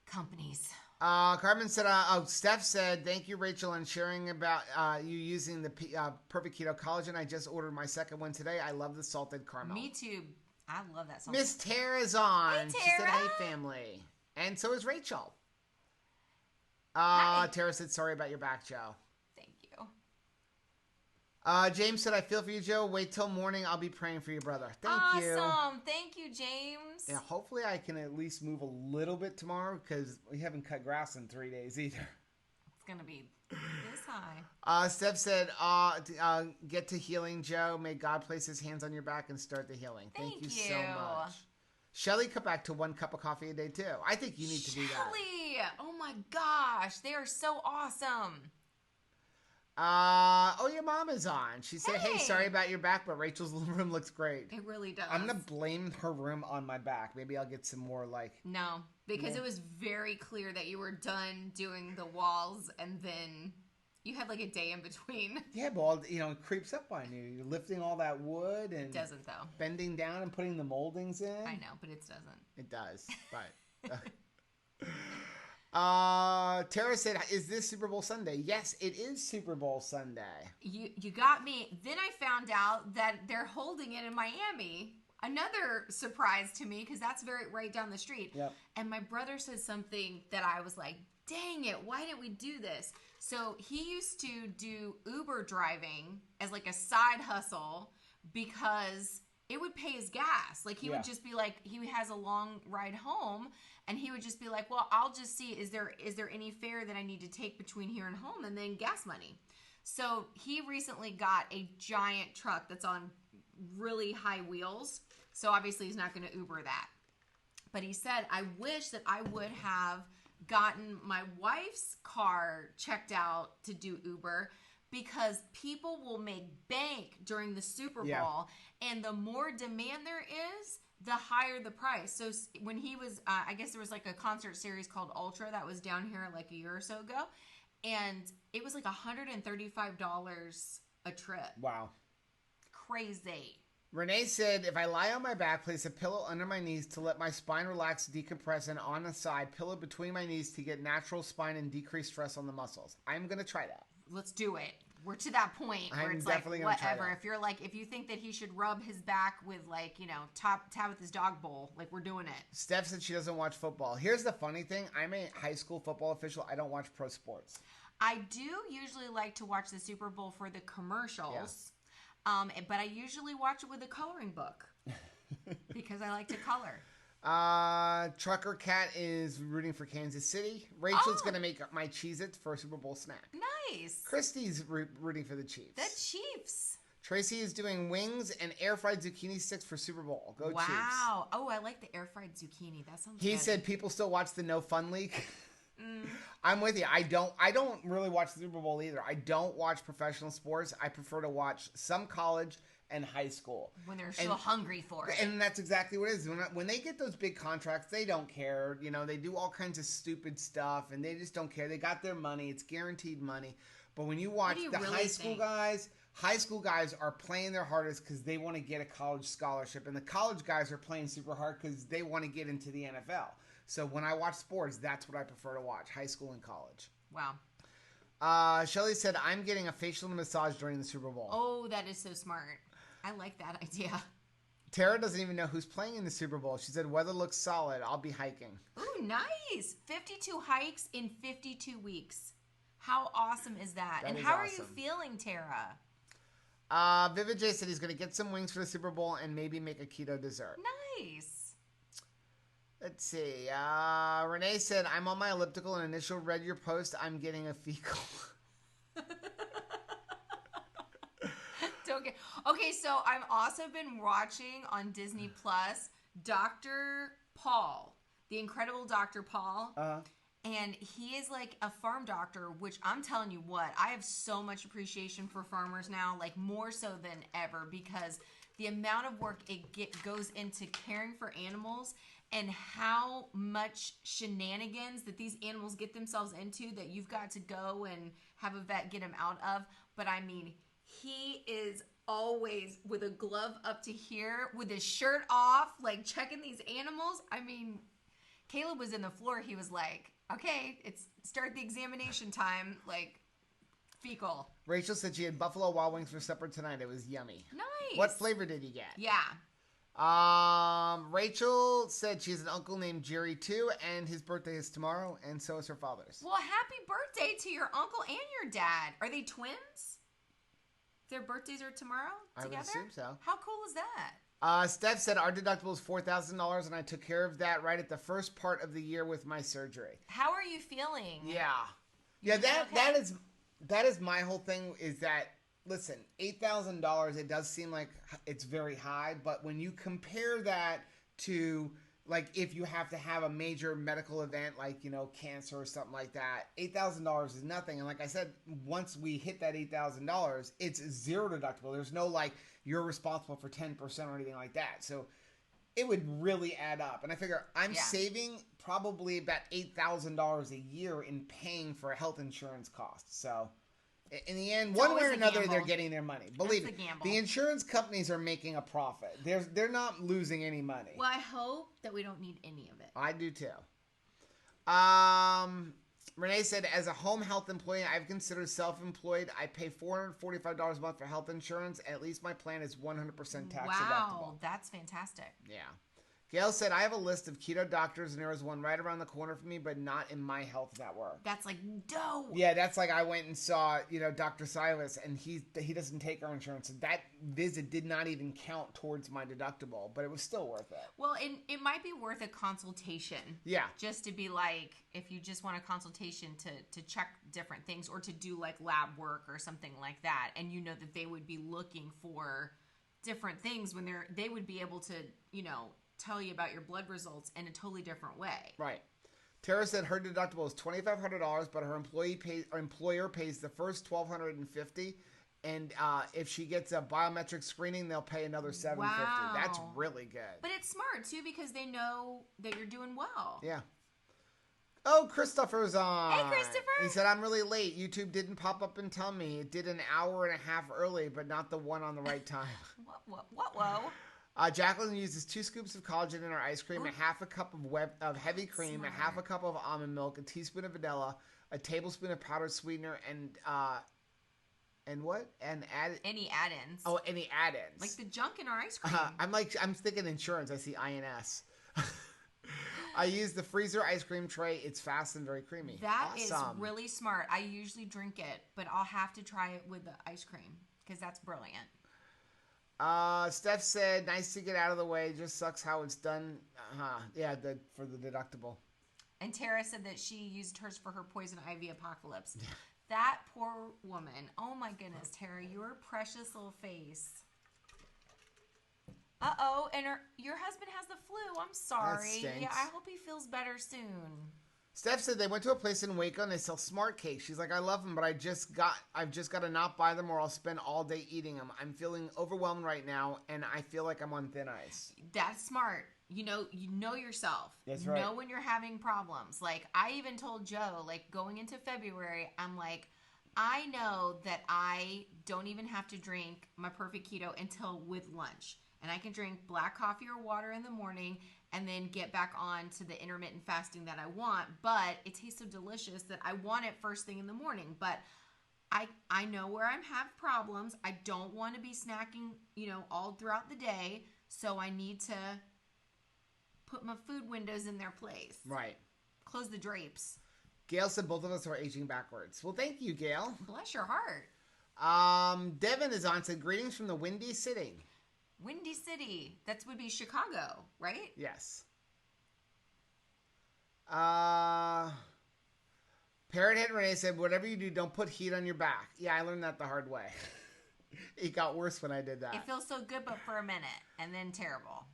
Speaker 2: Companies.
Speaker 1: Carmen said, Steph said, thank you, Rachel, on sharing about you using the Perfect Keto Collagen. I just ordered my second one today. I love the salted caramel.
Speaker 2: Me too. I love that salted.
Speaker 1: Miss Tara's on.
Speaker 2: Hey, Tara.
Speaker 1: She said, hey, family. And so is Rachel.
Speaker 2: Hi.
Speaker 1: Tara said, sorry about your back, Joe.
Speaker 2: Thank you.
Speaker 1: James said, I feel for you, Joe. Wait till morning. I'll be praying for you, brother. Thank you.
Speaker 2: Awesome. Thank you, James.
Speaker 1: Yeah, hopefully I can at least move a little bit tomorrow because we haven't cut grass in 3 days either.
Speaker 2: It's going to be This high.
Speaker 1: Steph said, get to healing, Joe. May God place his hands on your back and start the healing. Thank you so much. Shelly, cut back to 1 cup of coffee a day, too. I think you need to do that.
Speaker 2: Shelly! Oh, my gosh. They are so awesome.
Speaker 1: Your mom is on. She said, hey, sorry about your back, but Rachel's room looks great.
Speaker 2: It really does.
Speaker 1: I'm going to blame her room on my back. Maybe I'll get some more,
Speaker 2: No, because it was very clear that you were done doing the walls, and then you had, a day in between.
Speaker 1: Yeah, but, it creeps up on you. You're lifting all that wood and...
Speaker 2: It doesn't, though.
Speaker 1: Bending down and putting the moldings in.
Speaker 2: I know, but it doesn't.
Speaker 1: It does, but... Tara said, is this Super Bowl Sunday? Yes, it is Super Bowl Sunday.
Speaker 2: You got me. Then I found out that they're holding it in Miami. Another surprise to me, because that's right down the street.
Speaker 1: Yep.
Speaker 2: And my brother said something that I was like, dang it, why didn't we do this? So he used to do Uber driving as a side hustle because it would pay his gas. He would just be he has a long ride home, and he would just be like, well, I'll just see, is there any fare that I need to take between here and home, and then gas money. So he recently got a giant truck that's on really high wheels. So obviously he's not going to Uber that. But he said, I wish that I would have gotten my wife's car checked out to do Uber, because people will make bank during the Super Bowl, and the more demand there is, the higher the price. So when he was, I guess there was a concert series called Ultra that was down here a year or so ago, and it was $135 a trip.
Speaker 1: Wow.
Speaker 2: Crazy.
Speaker 1: Renee said, if I lie on my back, place a pillow under my knees to let my spine relax, decompress, and on the side, pillow between my knees to get natural spine and decrease stress on the muscles. I'm going to try that.
Speaker 2: Let's do it. We're to that point where it's whatever. If you're if you think that he should rub his back with tap with his dog bowl, we're doing it.
Speaker 1: Steph said she doesn't watch football. Here's the funny thing. I'm a high school football official. I don't watch pro sports.
Speaker 2: I do usually like to watch the Super Bowl for the commercials. But I usually watch it with a coloring book because I like to color.
Speaker 1: Trucker Cat is rooting for Kansas City. Rachel's going to make my Cheez-Its for a Super Bowl snack.
Speaker 2: Nice.
Speaker 1: Christy's rooting for the Chiefs.
Speaker 2: The Chiefs.
Speaker 1: Tracy is doing wings and air-fried zucchini sticks for Super Bowl. Go Chiefs.
Speaker 2: Wow. Oh, I like the air-fried zucchini. That sounds good.
Speaker 1: He said people still watch the No Fun League. I'm with you. I don't really watch the Super Bowl either. I don't watch professional sports. I prefer to watch some college and high school.
Speaker 2: When they're still hungry for it.
Speaker 1: And that's exactly what it is. When they get those big contracts, they don't care. They do all kinds of stupid stuff, and they just don't care. They got their money. It's guaranteed money. But when you watch the high school guys are playing their hardest because they want to get a college scholarship, and the college guys are playing super hard because they want to get into the NFL. So when I watch sports, that's what I prefer to watch, high school and college.
Speaker 2: Wow.
Speaker 1: Shelly said, I'm getting a facial and massage during the Super Bowl.
Speaker 2: Oh, that is so smart. I like that idea.
Speaker 1: Tara doesn't even know who's playing in the Super Bowl. She said, weather looks solid. I'll be hiking.
Speaker 2: Ooh, nice. 52 hikes in 52 weeks. How awesome is that? And how are you feeling, Tara?
Speaker 1: Vivid J said he's going to get some wings for the Super Bowl and maybe make a keto dessert.
Speaker 2: Nice.
Speaker 1: Let's see. Renee said, I'm on my elliptical and initial read your post. I'm getting a fecal.
Speaker 2: Okay, so I've also been watching on Disney Plus Dr. Paul, the incredible Dr. Paul. And he is a farm doctor, which I'm telling you what, I have so much appreciation for farmers now, more so than ever, because the amount of work goes into caring for animals and how much shenanigans that these animals get themselves into that you've got to go and have a vet get them out of. But I mean, he is always with a glove up to here, with his shirt off, checking these animals. I mean, Caleb was in the floor. He was like, okay, it's start the examination time, fecal.
Speaker 1: Rachel said she had Buffalo Wild Wings for supper tonight. It was yummy.
Speaker 2: Nice.
Speaker 1: What flavor did you get?
Speaker 2: Yeah.
Speaker 1: Rachel said she has an uncle named Jerry too, and his birthday is tomorrow, and so is her father's.
Speaker 2: Well, happy birthday to your uncle and your dad. Are they twins? Their birthdays are tomorrow together?
Speaker 1: I would assume so.
Speaker 2: How cool is that?
Speaker 1: Steph said our deductible is $4,000, and I took care of that right at the first part of the year with my surgery.
Speaker 2: How are you feeling?
Speaker 1: Yeah, that is. that is my whole thing is that, listen, $8,000, it does seem like it's very high, but when you compare that to, like, if you have to have a major medical event like, cancer or something like that, $8,000 is nothing. And like I said, once we hit that $8,000, it's zero deductible. There's no, like, you're responsible for 10% or anything like that. So it would really add up. And I figure I'm saving probably about $8,000 a year in paying for health insurance costs. So in the end, one way or another, they're getting their money. Believe me, the insurance companies are making a profit. They're not losing any money.
Speaker 2: Well, I hope that we don't need any of it.
Speaker 1: I do too. Renee said, as a home health employee, I've considered self-employed. I pay $445 a month for health insurance. At least my plan is 100% tax deductible.
Speaker 2: Wow, that's fantastic.
Speaker 1: Yeah. Gail said, I have a list of keto doctors, and there is one right around the corner for me, but not in my health network.
Speaker 2: That's like, dope.
Speaker 1: Yeah, that's like I went and saw, Dr. Silas, and he doesn't take our insurance. That visit did not even count towards my deductible, but it was still worth it.
Speaker 2: Well, it might be worth a consultation.
Speaker 1: Yeah.
Speaker 2: Just to be like, if you just want a consultation to check different things or to do like lab work or something like that, and that they would be looking for different things when they would be able to, tell you about your blood results in a totally different way.
Speaker 1: Right. Tara said her deductible is $2,500, but her employer pays the first $1,250, and if she gets a biometric screening, they'll pay another $750.
Speaker 2: Wow.
Speaker 1: That's really good.
Speaker 2: But it's smart too because they know that you're doing well.
Speaker 1: Yeah. Oh, Christopher's on.
Speaker 2: Hey, Christopher.
Speaker 1: He said, I'm really late. YouTube didn't pop up and tell me. It did an hour and a half early, but not the one on the right time.
Speaker 2: Whoa.
Speaker 1: Jacqueline uses 2 scoops of collagen in her ice cream, a half a cup of heavy cream, a half a cup of almond milk, a teaspoon of vanilla, a tablespoon of powdered sweetener, and what?
Speaker 2: Any add-ins.
Speaker 1: Oh, any add-ins.
Speaker 2: Like the junk in our ice cream.
Speaker 1: I'm thinking insurance. I see INS. I use the freezer ice cream tray. It's fast and very creamy.
Speaker 2: That is really smart. I usually drink it, but I'll have to try it with the ice cream because that's brilliant.
Speaker 1: Steph said, nice to get out of the way. Just sucks how it's done. Yeah, for the deductible.
Speaker 2: And Tara said that she used hers for her poison ivy apocalypse. That poor woman. Oh my goodness, Tara, your precious little face. Uh-oh, and your husband has the flu. I'm sorry.
Speaker 1: That stinks.
Speaker 2: Yeah, I hope he feels better soon.
Speaker 1: Steph said they went to a place in Waco and they sell smart cakes. She's like, I love them, but I've just got to not buy them or I'll spend all day eating them. I'm feeling overwhelmed right now, and I feel like I'm on thin ice.
Speaker 2: That's smart. You know yourself.
Speaker 1: That's right.
Speaker 2: Know when you're having problems. Like, I even told Joe, like, going into February, I'm like, I know that I don't even have to drink my perfect keto until with lunch. And I can drink black coffee or water in the morning and then get back on to the intermittent fasting that I want. But it tastes so delicious that I want it first thing in the morning. But I know where I have problems. I don't want to be snacking, all throughout the day. So I need to put my food windows in their place.
Speaker 1: Right.
Speaker 2: Close the drapes.
Speaker 1: Gail said both of us are aging backwards. Well, thank you, Gail.
Speaker 2: Bless your heart.
Speaker 1: Devin is on, said, greetings from the Windy City.
Speaker 2: Windy City. That would be Chicago, right?
Speaker 1: Yes. Parrothead Renee said, whatever you do, don't put heat on your back. Yeah, I learned that the hard way. It got worse when I did that.
Speaker 2: It feels so good, but for a minute, and then terrible.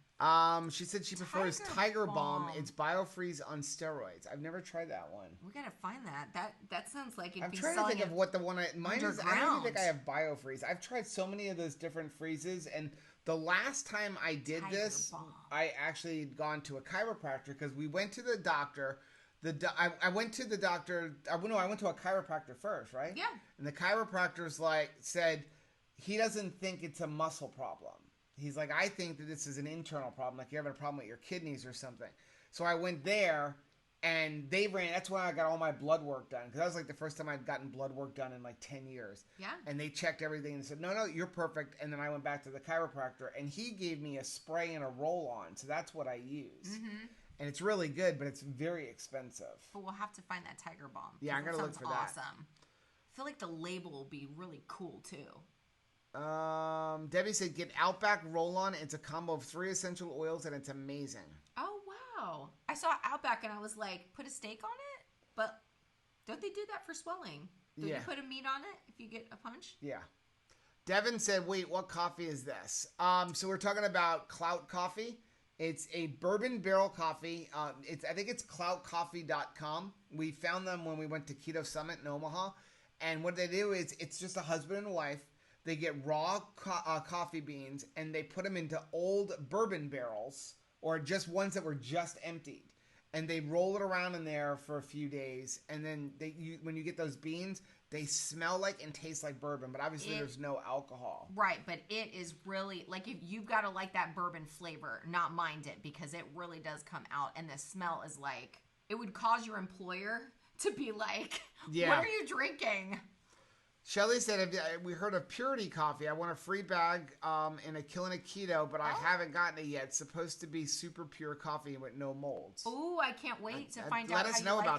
Speaker 1: She said she prefers Tiger Balm. It's BioFreeze on steroids. I've never tried that one.
Speaker 2: We gotta find that. That sounds like it'd be
Speaker 1: selling. I'm trying to think of what the one mine is. I don't even think I have BioFreeze. I've tried so many of those different freezes, and the last time I did this, I actually had gone to a chiropractor because we went to the doctor. I went to the doctor. I went to a chiropractor first, right?
Speaker 2: Yeah.
Speaker 1: And the chiropractor's said he doesn't think it's a muscle problem. He's like, I think that this is an internal problem, like you're having a problem with your kidneys or something. So I went there, and that's when I got all my blood work done, because that was like the first time I'd gotten blood work done in like 10 years.
Speaker 2: Yeah.
Speaker 1: And they checked everything and said, no, you're perfect. And then I went back to the chiropractor, and he gave me a spray and a roll-on, so that's what I use. Mm-hmm. And it's really good, but it's very expensive.
Speaker 2: But we'll have to find that Tiger Balm.
Speaker 1: Yeah, I'm going to look for that.
Speaker 2: Awesome. I feel like the label will be really cool, too.
Speaker 1: Debbie said, get Outback Roll-On. It's a combo of 3 essential oils, and it's amazing.
Speaker 2: Oh, wow. I saw Outback, and I was like, put a steak on it? But don't they do that for swelling? Do you put a meat on it if you get a punch?
Speaker 1: Yeah. Devin said, wait, what coffee is this? So we're talking about Clout Coffee. It's a bourbon barrel coffee. I think it's cloutcoffee.com. We found them when we went to Keto Summit in Omaha. And what they do is it's just a husband and wife. They get raw coffee beans and they put them into old bourbon barrels or just ones that were just emptied. And they roll it around in there for a few days. And then when you get those beans, they smell like and taste like bourbon. But obviously there's no alcohol.
Speaker 2: Right, but it is really, like, if you've got to like that bourbon flavor, not mind it, because it really does come out. And the smell is like, it would cause your employer to be like, what are you drinking?
Speaker 1: Shelly said, we heard of Purity Coffee. I want a free bag and a Killing It Keto, but I haven't gotten it yet. It's supposed to be super pure coffee with no molds.
Speaker 2: Ooh, I can't wait to find out
Speaker 1: how you like that. Let us know about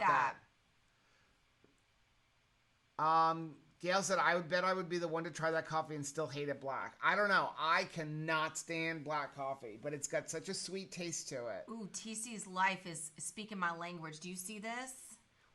Speaker 1: that. Gail said, I would bet I would be the one to try that coffee and still hate it black. I don't know. I cannot stand black coffee, but it's got such a sweet taste to it.
Speaker 2: Ooh, TC's life is speaking my language. Do you see this?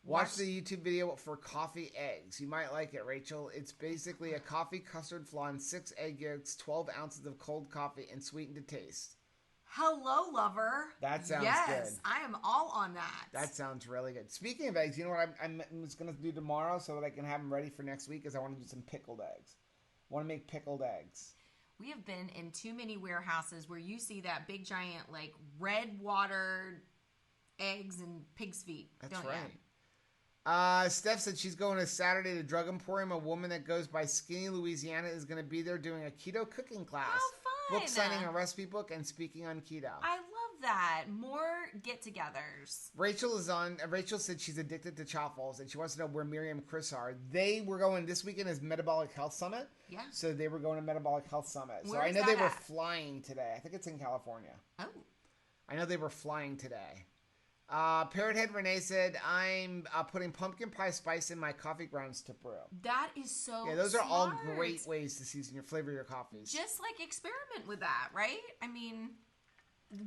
Speaker 1: Watch the YouTube video for coffee eggs. You might like it, Rachel. It's basically a coffee custard flan, 6 egg yolks, 12 ounces of cold coffee, and sweetened to taste.
Speaker 2: Hello, lover.
Speaker 1: That sounds good.
Speaker 2: Yes, I am all on that.
Speaker 1: That sounds really good. Speaking of eggs, you know what I was going to do tomorrow so that I can have them ready for next week is I want to do some pickled eggs. I want to make pickled eggs.
Speaker 2: We have been in too many warehouses where you see that big giant, like, red water eggs and pig's feet.
Speaker 1: That's right. Steph said she's going to Saturday to Drug Emporium. A woman that goes by Skinny Louisiana is going to be there doing a keto cooking class.
Speaker 2: How fun!
Speaker 1: Book signing a recipe book and speaking on keto.
Speaker 2: I love that. More get-togethers.
Speaker 1: Rachel said she's addicted to chaffles and she wants to know where Miriam and Chris are. They were going this weekend is Metabolic Health Summit.
Speaker 2: Yeah.
Speaker 1: So they were going to Metabolic Health Summit.
Speaker 2: Where
Speaker 1: so I know
Speaker 2: is
Speaker 1: they
Speaker 2: that
Speaker 1: were
Speaker 2: at?
Speaker 1: flying today. I think it's in California.
Speaker 2: Oh.
Speaker 1: I know they were flying today. Parrothead Renee said, I'm putting pumpkin pie spice in my coffee grounds to brew.
Speaker 2: That is so
Speaker 1: Yeah, those are
Speaker 2: smart.
Speaker 1: all great ways to season your flavor your coffees.
Speaker 2: Just like experiment with that, right? I mean,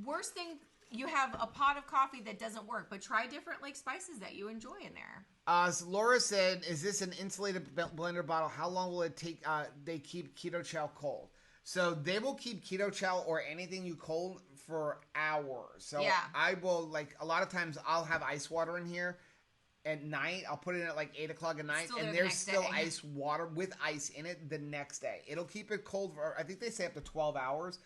Speaker 2: worst thing, you have a pot of coffee that doesn't work, but try different like spices that you enjoy in there.
Speaker 1: So Laura said, is this an insulated blender bottle? How long will it take? They keep Keto Chow cold. So they will keep Keto Chow or anything you cold for hours. So
Speaker 2: yeah.
Speaker 1: I will, like, a lot of times I'll have ice water in here at night. I'll put it in at like 8 o'clock at night, and there's still ice water with ice in it the next day. It'll keep it cold for, I think they say up to 12 hours.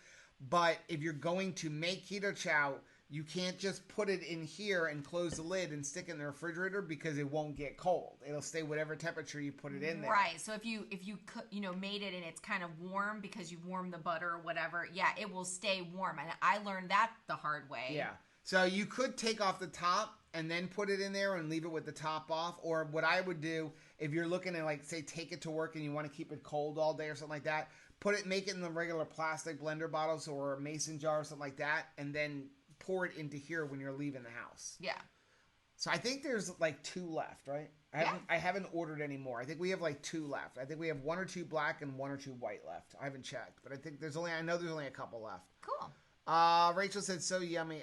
Speaker 1: But if you're going to make Keto Chow, you can't just put it in here and close the lid and stick it in the refrigerator because it won't get cold. It'll stay whatever temperature you put it in there.
Speaker 2: Right. So if you made it and it's kind of warm because you've warmed the butter or whatever, yeah, it will stay warm. And I learned that the hard way.
Speaker 1: Yeah. So you could take off the top and then put it in there and leave it with the top off. Or what I would do, if you're looking to, like, say, take it to work and you want to keep it cold all day or something like that, make it in the regular plastic blender bottles or a mason jar or something like that, and then pour it into here when you're leaving the house.
Speaker 2: Yeah.
Speaker 1: So I think there's like 2 left, right? I haven't ordered any more. I think we have like 2 left. I think we have 1 or 2 black and 1 or 2 white left. I haven't checked, but I know there's only a couple left.
Speaker 2: Cool.
Speaker 1: Rachel said, so yummy.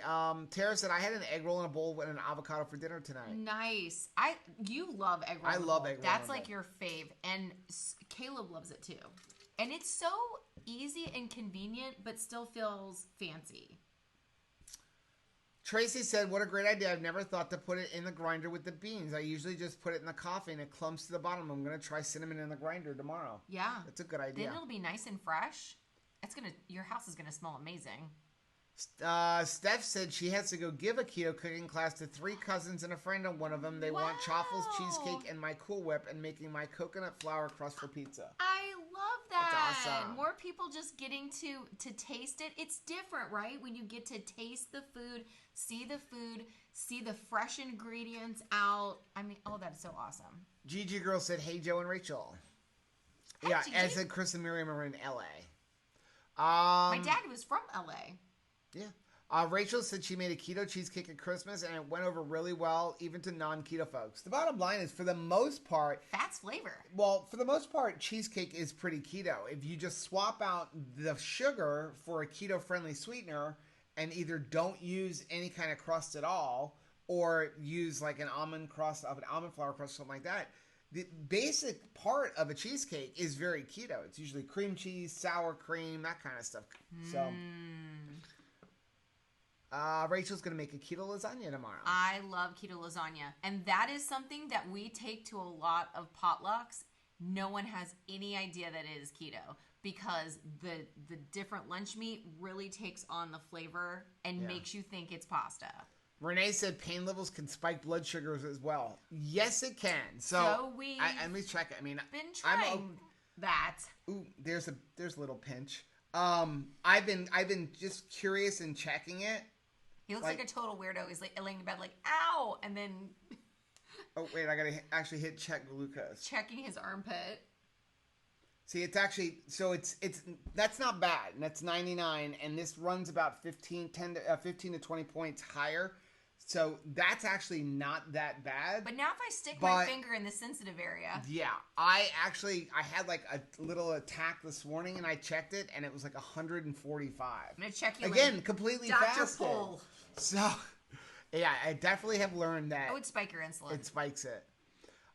Speaker 1: Tara said, I had an egg roll in a bowl and an avocado for dinner tonight.
Speaker 2: Nice. You love egg roll.
Speaker 1: I love egg roll.
Speaker 2: That's like your fave. And Caleb loves it too. And it's so easy and convenient, but still feels fancy.
Speaker 1: Tracy said, what a great idea. I've never thought to put it in the grinder with the beans. I usually just put it in the coffee and it clumps to the bottom. I'm going to try cinnamon in the grinder tomorrow.
Speaker 2: Yeah.
Speaker 1: That's a good idea.
Speaker 2: Then it'll be nice and fresh. Your house is going to smell amazing.
Speaker 1: Steph said she has to go give a keto cooking class to 3 cousins and a friend on one of them. They want chaffles, cheesecake, and my Cool Whip, and making my coconut flour crust for pizza.
Speaker 2: I love that.
Speaker 1: That's awesome.
Speaker 2: More people just getting to taste it. It's different, right? When you get to taste the food, see the fresh ingredients out. I mean, oh, that's so awesome.
Speaker 1: Gigi Girl said, hey, Joe and Rachel.
Speaker 2: Hi,
Speaker 1: yeah,
Speaker 2: Gigi.
Speaker 1: as said Chris and Miriam are in L.A.
Speaker 2: My dad was from L.A.
Speaker 1: Yeah. Rachel said she made a keto cheesecake at Christmas and it went over really well, even to non-keto folks. The bottom line is, for the most part...
Speaker 2: Fat's flavor.
Speaker 1: Well, for the most part, cheesecake is pretty keto. If you just swap out the sugar for a keto-friendly sweetener and either don't use any kind of crust at all or use like an almond crust, an almond flour crust, something like that, the basic part of a cheesecake is very keto. It's usually cream cheese, sour cream, that kind of stuff. So, Rachel's going to make a keto lasagna tomorrow.
Speaker 2: I love keto lasagna. And that is something that we take to a lot of potlucks. No one has any idea that it is keto because the different lunch meat really takes on the flavor and makes you think it's pasta. Renee
Speaker 1: said pain levels can spike blood sugars as well. Yes, it can. So let me check it. I mean,
Speaker 2: been trying that.
Speaker 1: Ooh, there's a little pinch. I've been just curious and checking it.
Speaker 2: He looks like a total weirdo. He's like laying in bed, like ow, and then.
Speaker 1: Oh wait, I gotta actually hit check glucose.
Speaker 2: Checking his armpit.
Speaker 1: See, it's actually that's not bad. And that's 99, and this runs about 15 to 20 points higher. So that's actually not that bad.
Speaker 2: But now if I stick my finger in the sensitive area.
Speaker 1: Yeah. I had like a little attack this morning and I checked it and it was like 145.
Speaker 2: I'm going to check you
Speaker 1: again, completely fasted.
Speaker 2: Dr. Pull.
Speaker 1: So, yeah, I definitely have learned that.
Speaker 2: I would spike your insulin.
Speaker 1: It spikes it.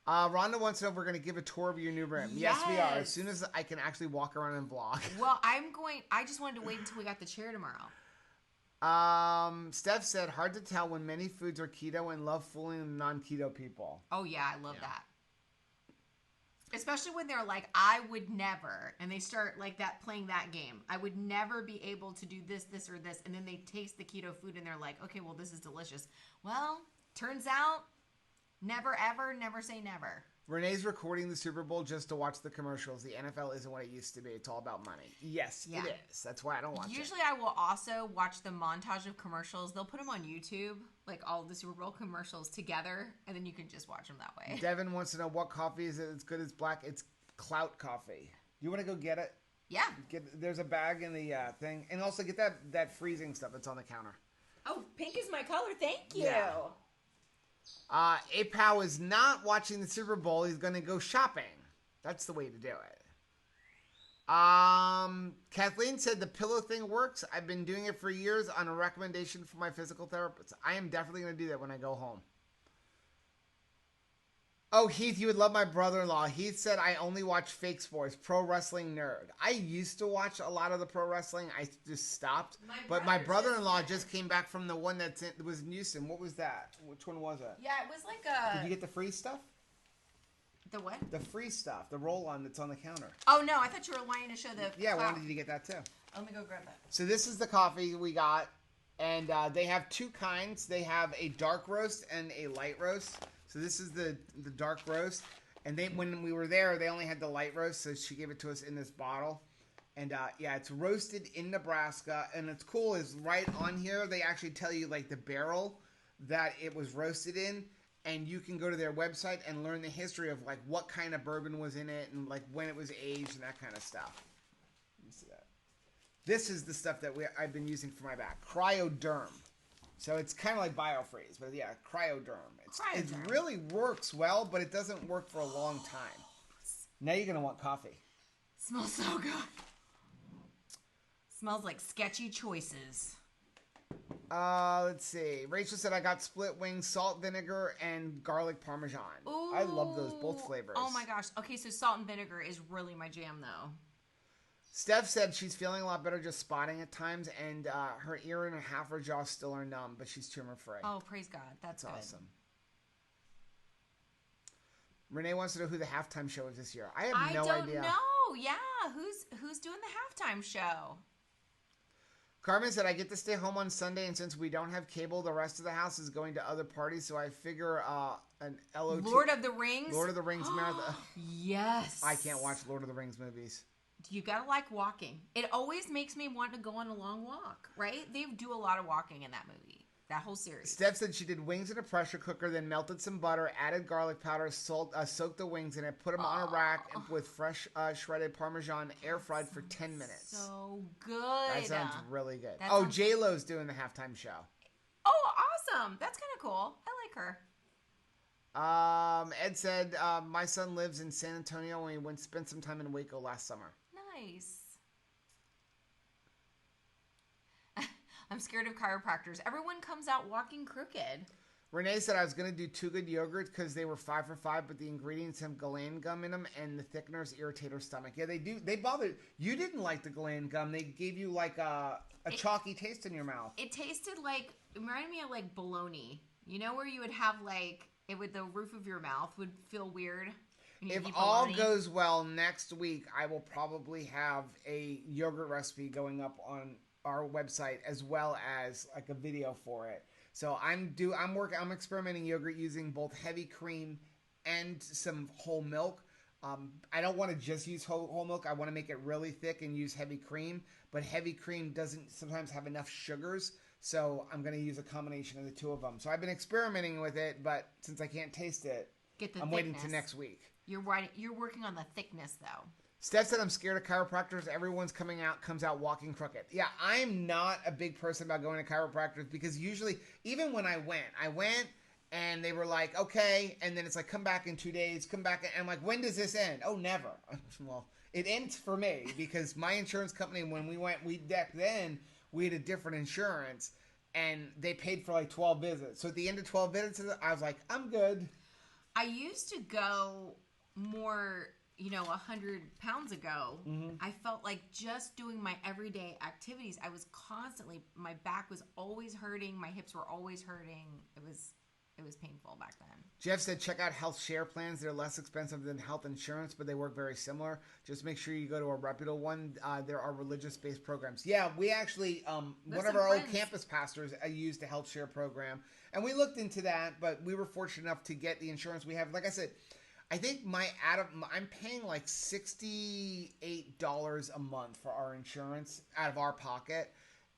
Speaker 1: Rhonda wants to know if we're going to give a tour of your new room. Yes, we are. As soon as I can actually walk around and vlog.
Speaker 2: Well, I just wanted to wait until we got the chair tomorrow.
Speaker 1: Steph said, hard to tell when many foods are keto and love fooling non-keto people.
Speaker 2: Oh, yeah, I love that. Especially when they're like, I would never, and they start like that, playing that game. I would never be able to do this, or this, and then they taste the keto food and they're like, okay, well, this is delicious. Well, turns out, never ever, never say never.
Speaker 1: Renee's recording the Super Bowl just to watch the commercials. The NFL isn't what it used to be. It's all about money. Yes, it is. That's why I don't watch it.
Speaker 2: Usually I will also watch the montage of commercials. They'll put them on YouTube, like all of the Super Bowl commercials together, and then you can just watch them that way.
Speaker 1: Devin wants to know what coffee is as good as black. It's Clout coffee. You want to go get it?
Speaker 2: Yeah.
Speaker 1: There's a bag in the thing. And also get that freezing stuff that's on the counter.
Speaker 2: Oh, pink is my color. Thank you.
Speaker 1: Yeah. Apow is not watching the Super Bowl. He's going to go shopping. That's the way to do it. Kathleen said the pillow thing works. I've been doing it for years on a recommendation from my physical therapist. I am definitely going to do that when I go home. Oh, Heath, you would love my brother-in-law. Heath said I only watch fake sports, pro wrestling nerd. I used to watch a lot of the pro wrestling. I just stopped. But my brother-in-law just came back from the one that was in Houston. What was that? Which one was it?
Speaker 2: Yeah, it was like a...
Speaker 1: Did you get the free stuff?
Speaker 2: The what?
Speaker 1: The free stuff. The roll-on that's on the counter.
Speaker 2: Oh, no. I thought you were wanting to show the...
Speaker 1: Yeah, I wanted you to get that too.
Speaker 2: Let me go grab that.
Speaker 1: So this is the coffee we got. And they have two kinds. They have a dark roast and a light roast. So this is the dark roast, and when we were there, they only had the light roast, so she gave it to us in this bottle. And yeah, it's roasted in Nebraska, and it's cool is right on here, they actually tell you like the barrel that it was roasted in, and you can go to their website and learn the history of like what kind of bourbon was in it, and like when it was aged, and that kind of stuff. Let me see that. This is the stuff that I've been using for my back. Cryoderm. So it's kind of like Biofreeze, but yeah, Cryoderm. It really works well, but it doesn't work for a long time. Now you're going to want coffee.
Speaker 2: Smells so good. Smells like sketchy choices.
Speaker 1: Let's see. Rachel said I got split wings, salt, vinegar, and garlic parmesan.
Speaker 2: Ooh.
Speaker 1: I love those, both flavors.
Speaker 2: Oh my gosh. Okay, so salt and vinegar is really my jam, though.
Speaker 1: Steph said she's feeling a lot better just spotting at times, and her ear and half her jaw still are numb, but she's tumor-free.
Speaker 2: Oh, praise God. That's good.
Speaker 1: Awesome. Renee wants to know who the halftime show is this year. I have no idea.
Speaker 2: I don't know. Yeah, who's doing the halftime show?
Speaker 1: Carmen said, I get to stay home on Sunday, and since we don't have cable, the rest of the house is going to other parties, so I figure an LOT...
Speaker 2: Lord of the Rings?
Speaker 1: Lord of the Rings marathon.
Speaker 2: Yes.
Speaker 1: I can't watch Lord of the Rings movies.
Speaker 2: You gotta like walking. It always makes me want to go on a long walk, right? They do a lot of walking in that movie, that whole series.
Speaker 1: Steph said she did wings in a pressure cooker, then melted some butter, added garlic powder, salt, soaked the wings in it, put them on a rack with fresh shredded Parmesan, air fried for 10 minutes.
Speaker 2: So good.
Speaker 1: That sounds really good. J-Lo's doing the halftime show.
Speaker 2: Oh, awesome. That's kind of cool. I like
Speaker 1: her. Ed said, my son lives in San Antonio and he spent some time in Waco last summer.
Speaker 2: Nice. I'm scared of chiropractors. Everyone comes out walking crooked.
Speaker 1: Renee said I was going to do Two Good yogurts because they were 5 for 5, but the ingredients have gland gum in them and the thickeners irritate her stomach. Yeah, they do. They bothered. You didn't like the gland gum. They gave you like a chalky taste in your mouth.
Speaker 2: It tasted like, it reminded me of like bologna. You know where you would have like, it would, the roof of your mouth would feel weird?
Speaker 1: If all goes well, next week I will probably have a yogurt recipe going up on our website as well as like a video for it. So I'm experimenting yogurt using both heavy cream and some whole milk. I don't want to just use whole milk. I want to make it really thick and use heavy cream. But heavy cream doesn't sometimes have enough sugars. So I'm going to use a combination of the two of them. So I've been experimenting with it, but since I can't taste it, I'm waiting to next week.
Speaker 2: You're working on the thickness though.
Speaker 1: Steph said, I'm scared of chiropractors. Everyone's comes out walking crooked. Yeah, I'm not a big person about going to chiropractors because usually, even when I went and they were like, okay, and then it's like, come back in 2 days, come back. And I'm like, when does this end? Oh, never. Well, it ends for me because my insurance company, when we went, we had a different insurance and they paid for like 12 visits. So at the end of 12 visits, I was like, I'm good.
Speaker 2: I used to go more, 100 pounds ago. Mm-hmm. I felt like just doing my everyday activities, my back was always hurting. My hips were always hurting. It was painful back then.
Speaker 1: Jeff said, check out health share plans. They're less expensive than health insurance, but they work very similar. Just make sure you go to a reputable one. There are religious-based programs. Yeah, we actually, one of our old campus pastors used a health share program, and we looked into that, but we were fortunate enough to get the insurance we have. Like I said, I think I'm paying like $68 a month for our insurance out of our pocket.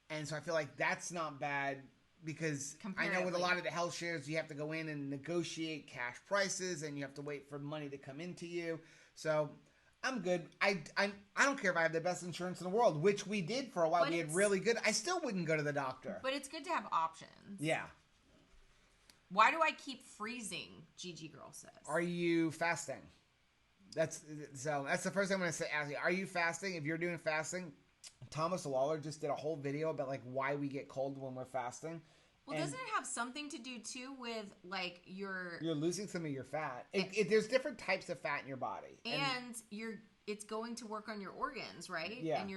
Speaker 1: And so I feel like that's not bad because I know with a lot of the health shares, you have to go in and negotiate cash prices and you have to wait for money to come into you. So I'm good. I don't care if I have the best insurance in the world, which we did for a while. We had really good. I still wouldn't go to the doctor.
Speaker 2: But it's good to have options.
Speaker 1: Yeah.
Speaker 2: Why do I keep freezing? Gigi Girl says.
Speaker 1: Are you fasting? That's the first thing I'm going to ask you. Are you fasting? If you're doing fasting, Thomas Lawler just did a whole video about like why we get cold when we're fasting.
Speaker 2: Well, doesn't it have something to do too with like you're
Speaker 1: losing some of your fat? There's different types of fat in your body,
Speaker 2: and it's going to work on your organs, right?
Speaker 1: Yeah,
Speaker 2: and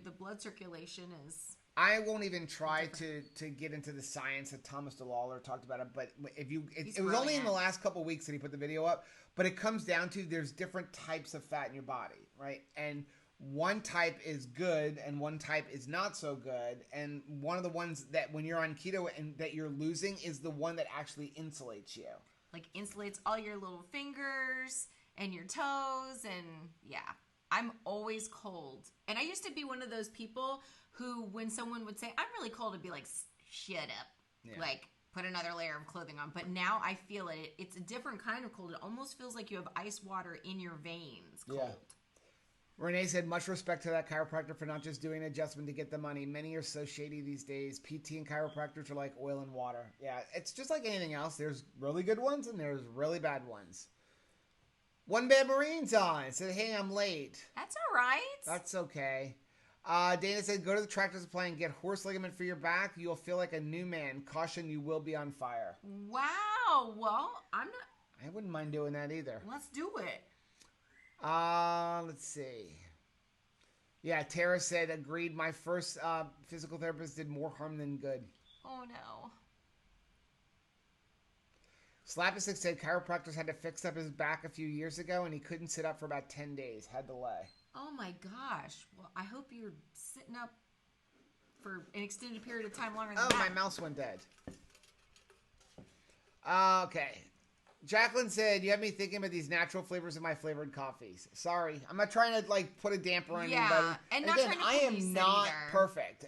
Speaker 2: the blood circulation is.
Speaker 1: I won't even try to get into the science that Thomas DeLawler talked about it, but it was only in the last couple of weeks that he put the video up, but it comes down to there's different types of fat in your body, right? And one type is good and one type is not so good, and one of the ones that when you're on keto and that you're losing is the one that actually insulates you.
Speaker 2: Like insulates all your little fingers and your toes, and yeah. I'm always cold. And I used to be one of those people who, when someone would say, I'm really cold, I'd be like, shut up. Yeah. Like, put another layer of clothing on. But now I feel it. It's a different kind of cold. It almost feels like you have ice water in your veins cold. Yeah.
Speaker 1: Renee said, much respect to that chiropractor for not just doing an adjustment to get the money. Many are so shady these days. PT and chiropractors are like oil and water. Yeah, it's just like anything else. There's really good ones and there's really bad ones. One Bad Marine's on. Said, hey, I'm late.
Speaker 2: That's all right.
Speaker 1: That's okay. Dana said, go to the Tractor Supply and get horse ligament for your back. You'll feel like a new man. Caution, you will be on fire.
Speaker 2: Wow. Well,
Speaker 1: I wouldn't mind doing that either.
Speaker 2: Let's do it.
Speaker 1: Let's see. Yeah, Tara said, agreed. My first physical therapist did more harm than good.
Speaker 2: Oh, no.
Speaker 1: Slapistic said chiropractors had to fix up his back a few years ago, and he couldn't sit up for about 10 days. Had to lay.
Speaker 2: Oh, my gosh. Well, I hope you're sitting up for an extended period of time longer than that.
Speaker 1: Oh, my mouse went dead. Okay. Jacqueline said, you have me thinking about these natural flavors of my flavored coffees. Sorry. I'm not trying to, put a damper on anybody.
Speaker 2: And not
Speaker 1: again, I am not
Speaker 2: either.
Speaker 1: perfect.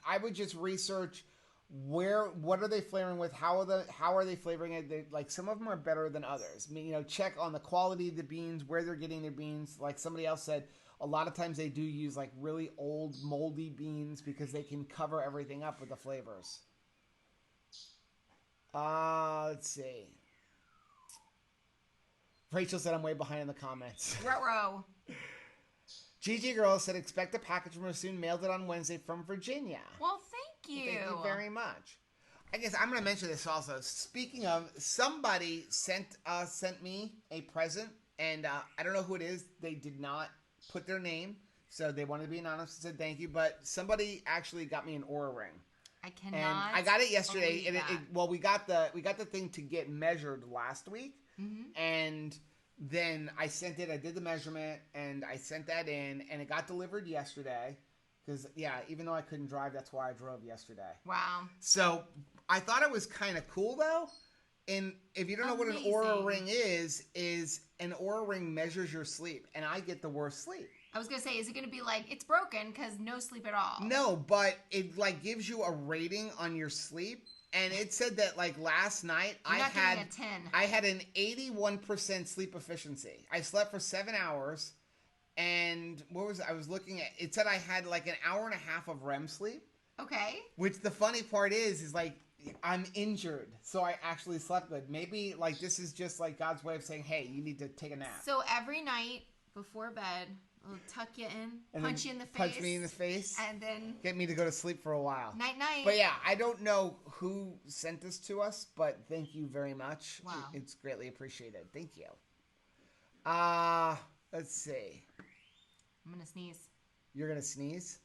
Speaker 1: I would just research what are they flavoring with? How are they flavoring it? Some of them are better than others. I mean, check on the quality of the beans, where they're getting their beans. Like somebody else said, a lot of times they do use really old moldy beans because they can cover everything up with the flavors. Let's see. Rachel said I'm way behind in the comments.
Speaker 2: Ruh-roh.
Speaker 1: Gigi Girl said expect a package from her soon. Mailed it on Wednesday from Virginia.
Speaker 2: Well, thank you.
Speaker 1: Thank you very much. I guess I'm going to mention this also. Speaking of, somebody sent me a present, and I don't know who it is. They did not put their name, so they wanted to be anonymous and said thank you. But somebody actually got me an Oura ring.
Speaker 2: I cannot.
Speaker 1: And I got it yesterday, and we got the thing to get measured last week, and then I sent it. I did the measurement, and I sent that in, and it got delivered yesterday. Because, even though I couldn't drive, that's why I drove yesterday.
Speaker 2: Wow.
Speaker 1: So, I thought it was kind of cool, though. And if you don't know what an Oura ring is an Oura ring measures your sleep. And I get the worst sleep.
Speaker 2: I was going to say, is it going to be like, it's broken because no sleep at all?
Speaker 1: No, but it, like, gives you a rating on your sleep. And it said that, like, last night, I had an 81% sleep efficiency. I slept for 7 hours. And I was looking at, it said I had like an hour and a half of REM sleep.
Speaker 2: Okay.
Speaker 1: Which the funny part is like, I'm injured. So I actually slept good. Maybe like this is just like God's way of saying, hey, you need to take a nap.
Speaker 2: So every night before bed, we'll tuck you in, and punch you in the face.
Speaker 1: Punch me in the face.
Speaker 2: And then
Speaker 1: get me to go to sleep for a while.
Speaker 2: Night, night.
Speaker 1: But yeah, I don't know who sent this to us, but thank you very much.
Speaker 2: Wow.
Speaker 1: It's greatly appreciated. Thank you. Let's see.
Speaker 2: I'm going to sneeze.
Speaker 1: You're going to sneeze?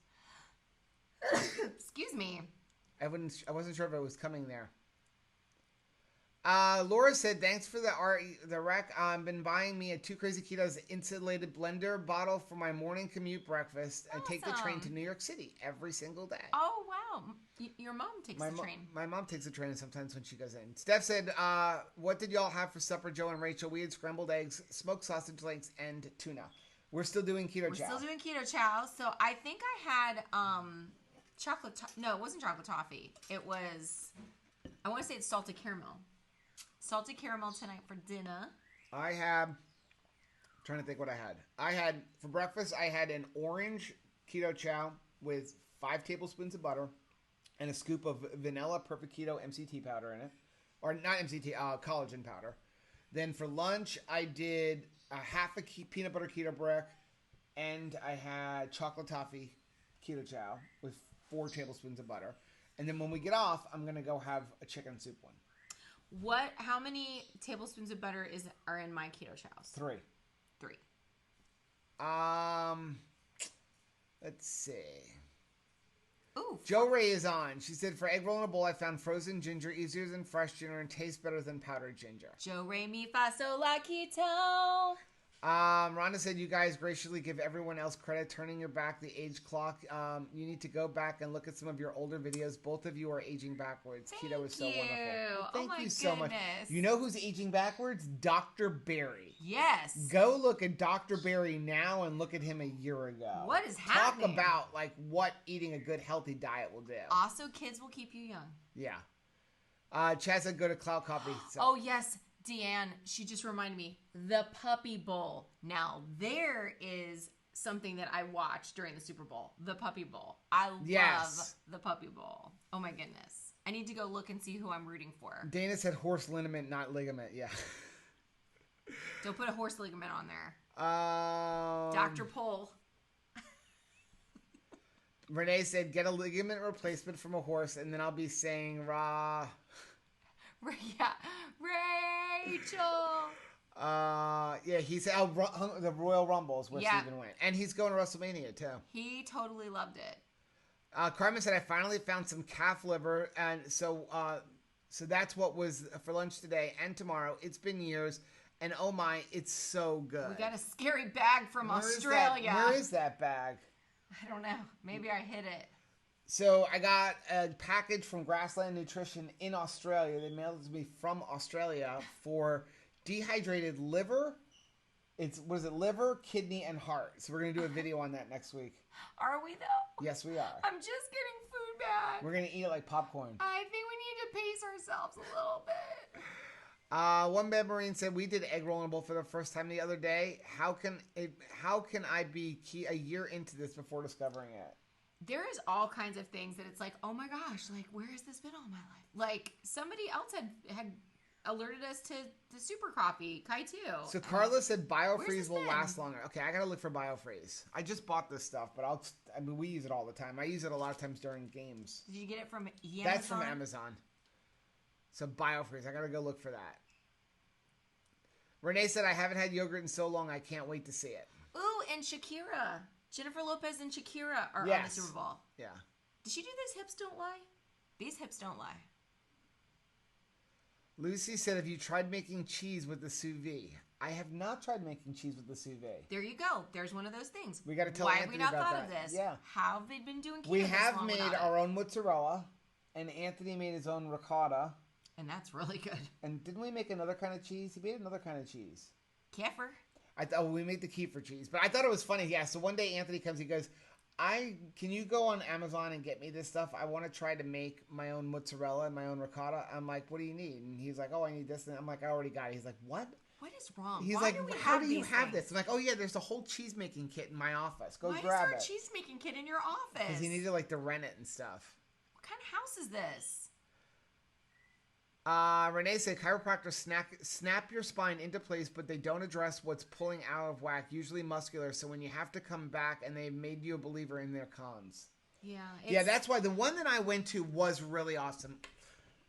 Speaker 2: Excuse me.
Speaker 1: I wasn't sure if it was coming there. Laura said, thanks for the rec. I've been buying me a 2 Krazy Ketos insulated blender bottle for my morning commute breakfast.
Speaker 2: Awesome.
Speaker 1: I take the train to New York City every single day.
Speaker 2: Oh, wow. Your mom takes the train.
Speaker 1: My mom takes the train sometimes when she goes in. Steph said, what did y'all have for supper, Joe and Rachel? We had scrambled eggs, smoked sausage links, and tuna. We're still doing keto chow.
Speaker 2: We're still doing keto chow. So I think I had chocolate. No, it wasn't chocolate toffee. It was. I want to say it's salted caramel. Salted caramel tonight for dinner. I'm trying to think what I had. For breakfast, I had an orange keto chow with 5 tablespoons of butter and a scoop of vanilla perfect keto MCT powder in it, or not MCT, collagen powder. Then for lunch, I did a half a peanut butter keto brick, and I had chocolate toffee keto chow with 4 tablespoons of butter. And then when we get off, I'm gonna go have a chicken soup one. How many tablespoons of butter are in my keto chows?
Speaker 1: 3.
Speaker 2: 3.
Speaker 1: Let's see.
Speaker 2: Ooh.
Speaker 1: Joe Ray is on. She said, for egg roll in a bowl, I found frozen ginger easier than fresh ginger and tastes better than powdered ginger.
Speaker 2: Joe Ray mi fa sol la keto.
Speaker 1: Rhonda said, you guys graciously give everyone else credit, turning your back the age clock. You need to go back and look at some of your older videos. Both of you are aging backwards. Keto is so wonderful. Well, thank you so much. You know who's aging backwards? Dr. Barry.
Speaker 2: Yes.
Speaker 1: Go look at Dr. Barry now and look at him a year ago.
Speaker 2: What is happening?
Speaker 1: Talk about like what eating a good healthy diet will do.
Speaker 2: Also, kids will keep you young.
Speaker 1: Yeah. Chad said, go to Cloud Coffee. So.
Speaker 2: Oh, yes. Deanne, she just reminded me, the Puppy Bowl. Now, there is something that I watched during the Super Bowl, the Puppy Bowl. I love the Puppy Bowl. Oh my goodness. I need to go look and see who I'm rooting for.
Speaker 1: Dana said horse ligament, not ligament. Yeah.
Speaker 2: Don't put a horse ligament on there. Dr. Pole.
Speaker 1: Renee said, get a ligament replacement from a horse, and then I'll be saying, rah.
Speaker 2: Yeah, Rachel.
Speaker 1: Yeah, he said the Royal Rumble is where Steven went, and he's going to WrestleMania too.
Speaker 2: He totally loved it.
Speaker 1: Carmen said, I finally found some calf liver, and so that's what was for lunch today and tomorrow. It's been years, and oh my, it's so good.
Speaker 2: We got a scary bag from Australia.
Speaker 1: Where is that bag?
Speaker 2: I don't know. Maybe I hid it.
Speaker 1: So I got a package from Grassland Nutrition in Australia. They mailed it to me from Australia for dehydrated liver. What is it? Liver, kidney, and heart. So we're going to do a video on that next week.
Speaker 2: Are we though?
Speaker 1: Yes, we are.
Speaker 2: I'm just getting food back.
Speaker 1: We're going to eat it like popcorn.
Speaker 2: I think we need to pace ourselves a little bit.
Speaker 1: One Bad Marine said, we did egg rollable for the first time the other day. How can I be a year into this before discovering it?
Speaker 2: There is all kinds of things that it's like, oh my gosh, like where has this been all my life? Like somebody else had alerted us to the super coffee, Kai too.
Speaker 1: So Carla said BioFreeze will last longer. Okay, I gotta look for BioFreeze. I just bought this stuff, but we use it all the time. I use it a lot of times during games.
Speaker 2: Did you get it from Amazon?
Speaker 1: That's from Amazon. So BioFreeze. I got to go look for that. Renee said, I haven't had yogurt in so long. I can't wait to see it.
Speaker 2: Ooh, and Shakira. Jennifer Lopez and Shakira are on the Super Bowl.
Speaker 1: Yeah.
Speaker 2: Did she do These Hips Don't Lie? These Hips Don't Lie.
Speaker 1: Lucy said, have you tried making cheese with the sous vide? I have not tried making cheese with the sous vide.
Speaker 2: There you go. There's one of those things.
Speaker 1: We got to tell
Speaker 2: Why
Speaker 1: Anthony
Speaker 2: have we not
Speaker 1: about
Speaker 2: thought
Speaker 1: that.
Speaker 2: of this?
Speaker 1: Yeah.
Speaker 2: How have they been doing keto
Speaker 1: We
Speaker 2: this
Speaker 1: have
Speaker 2: long
Speaker 1: made
Speaker 2: without
Speaker 1: our
Speaker 2: it?
Speaker 1: own mozzarella, and Anthony made his own ricotta.
Speaker 2: And that's really good.
Speaker 1: And didn't we make another kind of cheese? He made another kind of cheese.
Speaker 2: Kefir.
Speaker 1: I thought we made the kefir cheese, but I thought it was funny. Yeah, so one day Anthony comes, he goes, can you go on Amazon and get me this stuff? I want to try to make my own mozzarella and my own ricotta. I'm like, what do you need? And he's like, oh, I need this. And I'm like, I already got it. He's like, what?
Speaker 2: What is wrong?
Speaker 1: He's like, how do you have this? I'm like, oh yeah, there's a whole cheese making kit in my office. Go grab it.
Speaker 2: Why is there a cheese making kit in your office?
Speaker 1: Because he needed like to rent it and stuff.
Speaker 2: What kind of house is this?
Speaker 1: Renee said, chiropractors snap your spine into place, but they don't address what's pulling out of whack, usually muscular. So when you have to come back, and they made you a believer in their cons.
Speaker 2: Yeah.
Speaker 1: Yeah, that's why the one that I went to was really awesome.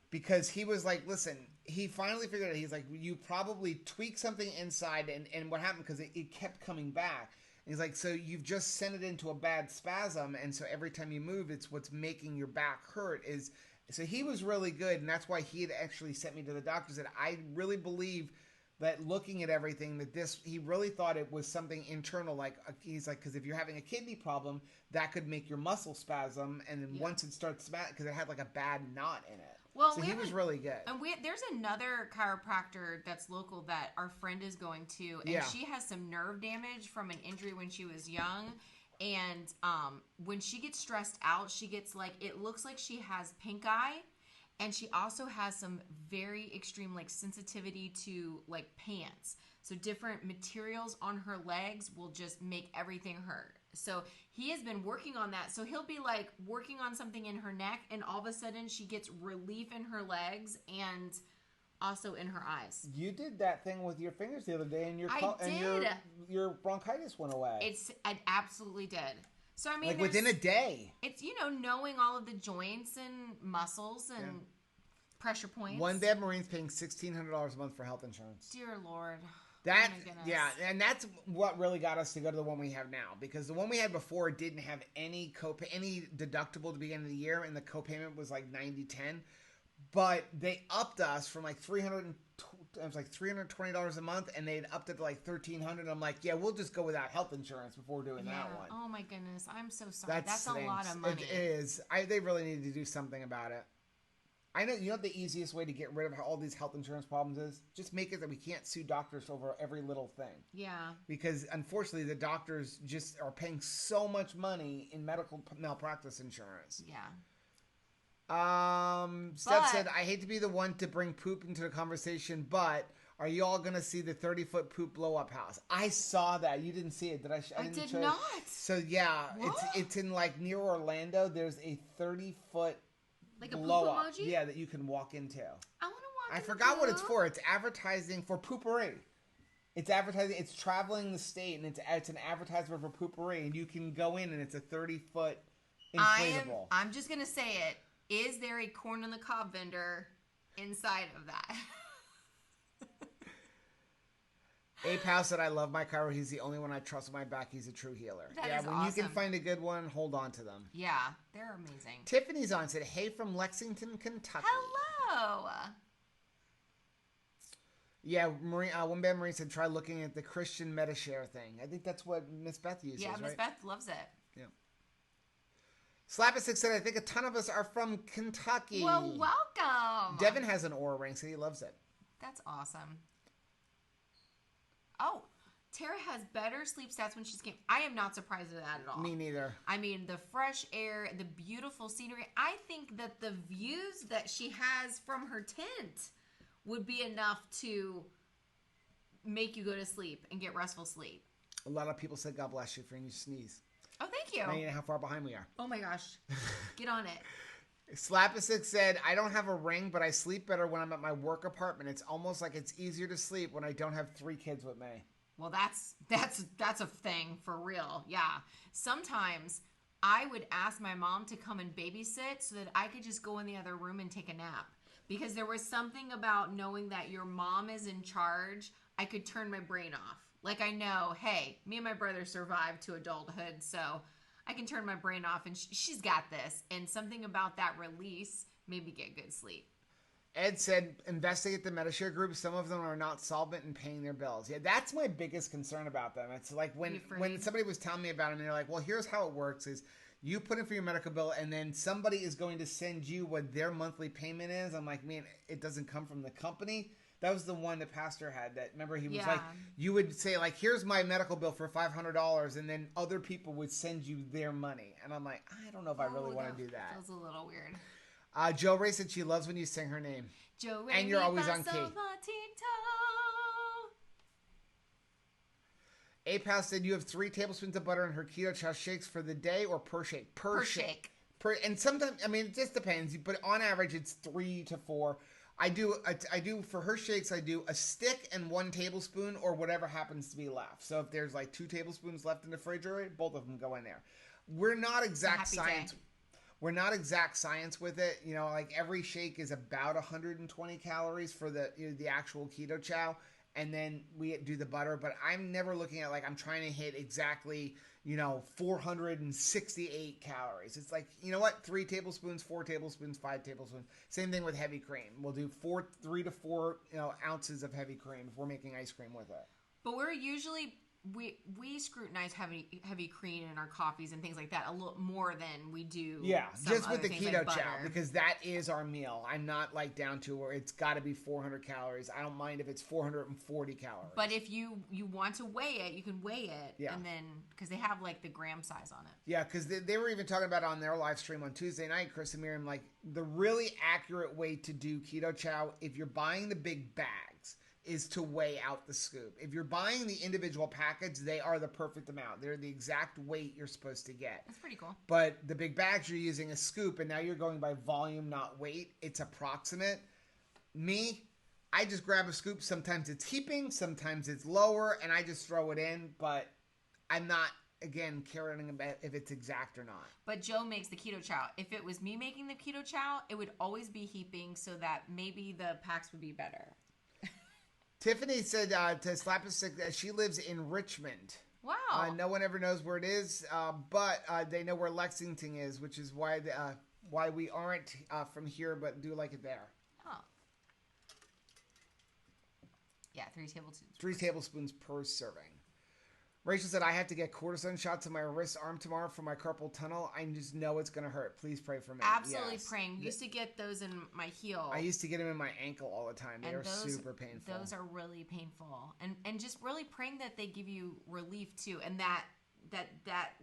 Speaker 1: Because he was like, listen, he finally figured it. He's like, you probably tweaked something inside, and what happened, because it kept coming back. And he's like, so you've just sent it into a bad spasm, and so every time you move, it's what's making your back hurt is... So he was really good, and that's why he had actually sent me to the doctors. And I really believe that looking at everything, that he really thought it was something internal. Like he's like, because if you're having a kidney problem, that could make your muscle spasm, and then once it starts because it had like a bad knot in it.
Speaker 2: Well,
Speaker 1: so he was really good.
Speaker 2: And there's another chiropractor that's local that our friend is going to, and she has some nerve damage from an injury when she was young. And when she gets stressed out, she gets like, it looks like she has pink eye. And she also has some very extreme like sensitivity to like pants. So different materials on her legs will just make everything hurt. So he has been working on that. So he'll be like working on something in her neck, and all of a sudden she gets relief in her legs and also in her eyes.
Speaker 1: You did that thing with your fingers the other day, and your bronchitis went away.
Speaker 2: I absolutely did. So I mean,
Speaker 1: like within a day.
Speaker 2: It's knowing all of the joints and muscles and pressure points.
Speaker 1: One Bad Marine's paying $1,600 a month for health insurance.
Speaker 2: Dear Lord.
Speaker 1: That
Speaker 2: oh my goodness.
Speaker 1: Yeah, and that's what really got us to go to the one we have now, because the one we had before didn't have any copay, any deductible at the beginning of the year, and the copayment was like $90.10. But they upped us from like $320 a month, and they'd upped it to like $1,300. I'm like, yeah, we'll just go without health insurance before doing that one.
Speaker 2: Oh my goodness, I'm so sorry. That's a lot of money.
Speaker 1: It is. They really need to do something about it. I know. You know what the easiest way to get rid of all these health insurance problems is? Just make it that we can't sue doctors over every little thing.
Speaker 2: Yeah.
Speaker 1: Because unfortunately, the doctors just are paying so much money in medical malpractice insurance.
Speaker 2: Yeah.
Speaker 1: Steph said, I hate to be the one to bring poop into the conversation, but are you all going to see the 30-foot poop blow-up house? I saw that. You didn't see it. Did I?
Speaker 2: I did not.
Speaker 1: So, yeah,
Speaker 2: what?
Speaker 1: it's in, like, near Orlando. There's a 30-foot
Speaker 2: like a
Speaker 1: blow-up.
Speaker 2: poop emoji?
Speaker 1: Yeah, that you can walk into.
Speaker 2: I want to walk
Speaker 1: I forgot what it's for. It's advertising for poopery. It's advertising. It's traveling the state, and it's an advertisement for poopery, and you can go in, and it's a 30-foot inflatable.
Speaker 2: I'm just going to say it. Is there a corn on the cob vendor inside of that?
Speaker 1: Ape House said, I love my chiro. He's the only one I trust with my back. He's a true healer.
Speaker 2: That is
Speaker 1: when
Speaker 2: awesome.
Speaker 1: you can find a good one, hold on to them.
Speaker 2: Yeah, they're amazing.
Speaker 1: Tiffany's on, said, hey from Lexington, Kentucky.
Speaker 2: Hello.
Speaker 1: Yeah, One Bad Marine said, try looking at the Christian MetaShare thing. I think that's what Miss Beth uses,
Speaker 2: Yeah, Miss
Speaker 1: right?
Speaker 2: Beth loves it.
Speaker 1: Yeah. Slapasick said, I think a ton of us are from Kentucky.
Speaker 2: Well, welcome.
Speaker 1: Devin has an Oura ring, so he loves it.
Speaker 2: That's awesome. Oh, Tara has better sleep stats when she's came. I am not surprised at that at all.
Speaker 1: Me neither.
Speaker 2: I mean, the fresh air, the beautiful scenery. I think that the views that she has from her tent would be enough to make you go to sleep and get restful sleep.
Speaker 1: A lot of people said, God bless you for you sneeze.
Speaker 2: Oh, thank you.
Speaker 1: Now you know how far behind we are.
Speaker 2: Oh my gosh. Get on it.
Speaker 1: Slapasick said, I don't have a ring, but I sleep better when I'm at my work apartment. It's almost like it's easier to sleep when I don't have 3 kids with me.
Speaker 2: Well, that's a thing for real. Yeah. Sometimes I would ask my mom to come and babysit so that I could just go in the other room and take a nap. because there was something about knowing that your mom is in charge. I could turn my brain off. Like, I know, hey, me and my brother survived to adulthood, so I can turn my brain off, and she's got this. And something about that release made me get good sleep.
Speaker 1: Ed said, investigate the MediShare group. Some of them are not solvent in paying their bills. Yeah, that's my biggest concern about them. It's like when somebody was telling me about them, they're like, well, here's how it works is you put in for your medical bill, and then somebody is going to send you what their monthly payment is. I'm like, man, it doesn't come from the company. That was the one that Pastor had. That remember he was like, you would say like, here's my medical bill for $500, and then other people would send you their money. And I'm like, I don't know if I really want to do that.
Speaker 2: Feels a little weird.
Speaker 1: Joe Ray said she loves when you sing her name.
Speaker 2: Joe Ray,
Speaker 1: and you're always on key. APAL said you have 3 tablespoons of butter in her keto chow shakes for the day or per shake? Per shake. And sometimes, I mean, it just depends. But on average, it's 3 to 4. I do for her shakes, I do a stick and 1 tablespoon or whatever happens to be left. So if there's like 2 tablespoons left in the refrigerator, both of them go in there. We're not exact science. Day. We're not exact science with it. You know, like every shake is about 120 calories for the actual keto chow. And then we do the butter. But I'm never looking at like I'm trying to hit exactly, 468 calories. It's like, you know what? 3 tablespoons, 4 tablespoons, 5 tablespoons. Same thing with heavy cream. We'll do 3 to 4 ounces of heavy cream if we're making ice cream with it.
Speaker 2: But we're usually... We scrutinize heavy cream in our coffees and things like that a little more than we do.
Speaker 1: Yeah, just with the keto chow because that is our meal. I'm not like down to where it's got to be 400 calories. I don't mind if it's 440 calories.
Speaker 2: But if you want to weigh it, you can weigh it.
Speaker 1: Yeah.
Speaker 2: And then because they have like the gram size on it.
Speaker 1: Yeah, because they were even talking about on their live stream on Tuesday night, Chris and Miriam, like the really accurate way to do keto chow if you're buying the big bags is to weigh out the scoop. If you're buying the individual package, they are the perfect amount. They're the exact weight you're supposed to get.
Speaker 2: That's pretty cool.
Speaker 1: But the big bags, you're using a scoop, and now you're going by volume, not weight. It's approximate. Me, I just grab a scoop. Sometimes it's heaping, sometimes it's lower, and I just throw it in. But I'm not, again, caring about if it's exact or not.
Speaker 2: But Joe makes the keto chow. If it was me making the keto chow, it would always be heaping so that maybe the packs would be better.
Speaker 1: Tiffany said to slap a stick that she lives in Richmond.
Speaker 2: Wow.
Speaker 1: No one ever knows where it is, but they know where Lexington is, which is why we aren't from here, but do like it there.
Speaker 2: Oh. Yeah, 3 tablespoons.
Speaker 1: 3 tablespoons per serving. Rachel said, I have to get cortisone shots in my wrist arm tomorrow for my carpal tunnel. I just know it's going to hurt. Please pray for me.
Speaker 2: Absolutely praying. We used to get those in my heel.
Speaker 1: I used to get them in my ankle all the time. They are super painful.
Speaker 2: Those are really painful. And just really praying that they give you relief too. And that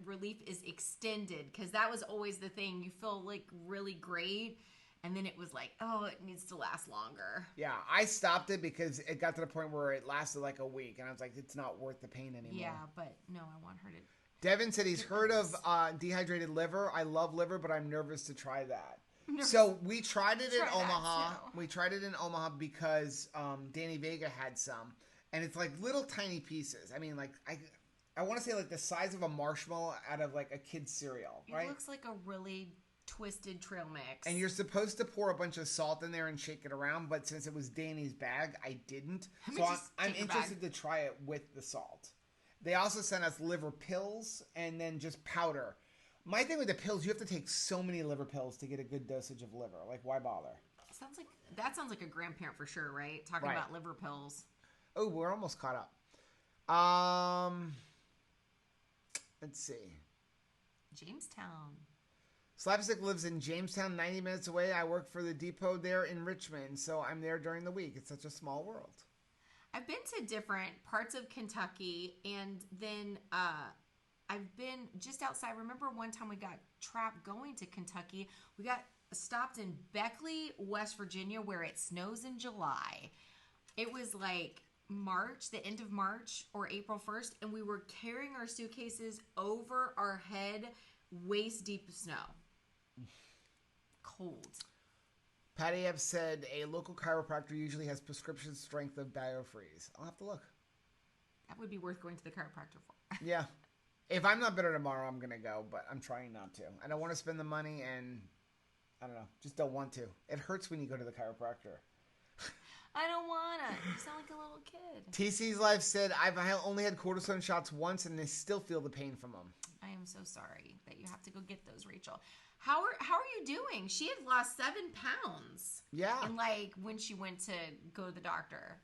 Speaker 2: relief is extended. Because that was always the thing. You feel like really great. And then it was like, oh, it needs to last longer.
Speaker 1: Yeah, I stopped it because it got to the point where it lasted like a week. And I was like, it's not worth the pain anymore.
Speaker 2: Yeah, but no, I want her to.
Speaker 1: Devin said he's heard of dehydrated liver. I love liver, but I'm nervous to try that. So we tried it in Omaha. We tried it in Omaha because Danny Vega had some. And it's like little tiny pieces. I mean, like, I want to say like the size of a marshmallow out of like a kid's cereal, right?
Speaker 2: It looks like a really twisted trail mix.
Speaker 1: And you're supposed to pour a bunch of salt in there and shake it around, but since it was Danny's bag, I didn't. So I'm interested to try it with the salt. They also sent us liver pills and then just powder. My thing with the pills, you have to take so many liver pills to get a good dosage of liver. Like, why bother?
Speaker 2: That sounds like a grandparent for sure, right? Talking about liver pills.
Speaker 1: Oh, we're almost caught up. Let's see.
Speaker 2: Jamestown.
Speaker 1: Slapstick lives in Jamestown, 90 minutes away. I work for the depot there in Richmond, so I'm there during the week. It's such a small world.
Speaker 2: I've been to different parts of Kentucky, and then I've been just outside. Remember one time we got trapped going to Kentucky? We got stopped in Beckley, West Virginia, where it snows in July. It was like March, the end of March, or April 1st, and we were carrying our suitcases over our head, waist deep of snow. Cold.
Speaker 1: Patty F said a local chiropractor usually has prescription strength of Biofreeze. I'll have to look.
Speaker 2: That would be worth going to the chiropractor for.
Speaker 1: Yeah. If I'm not better tomorrow, I'm going to go, but I'm trying not to. I don't want to spend the money, and I don't know. Just don't want to. It hurts when you go to the chiropractor.
Speaker 2: I don't want to. You sound like a little kid.
Speaker 1: TC's Life said, I've only had cortisone shots once and I still feel the pain from them.
Speaker 2: I am so sorry that you have to go get those, Rachel. How are you doing? She had lost 7 pounds.
Speaker 1: Yeah.
Speaker 2: And like when she went to go to the doctor.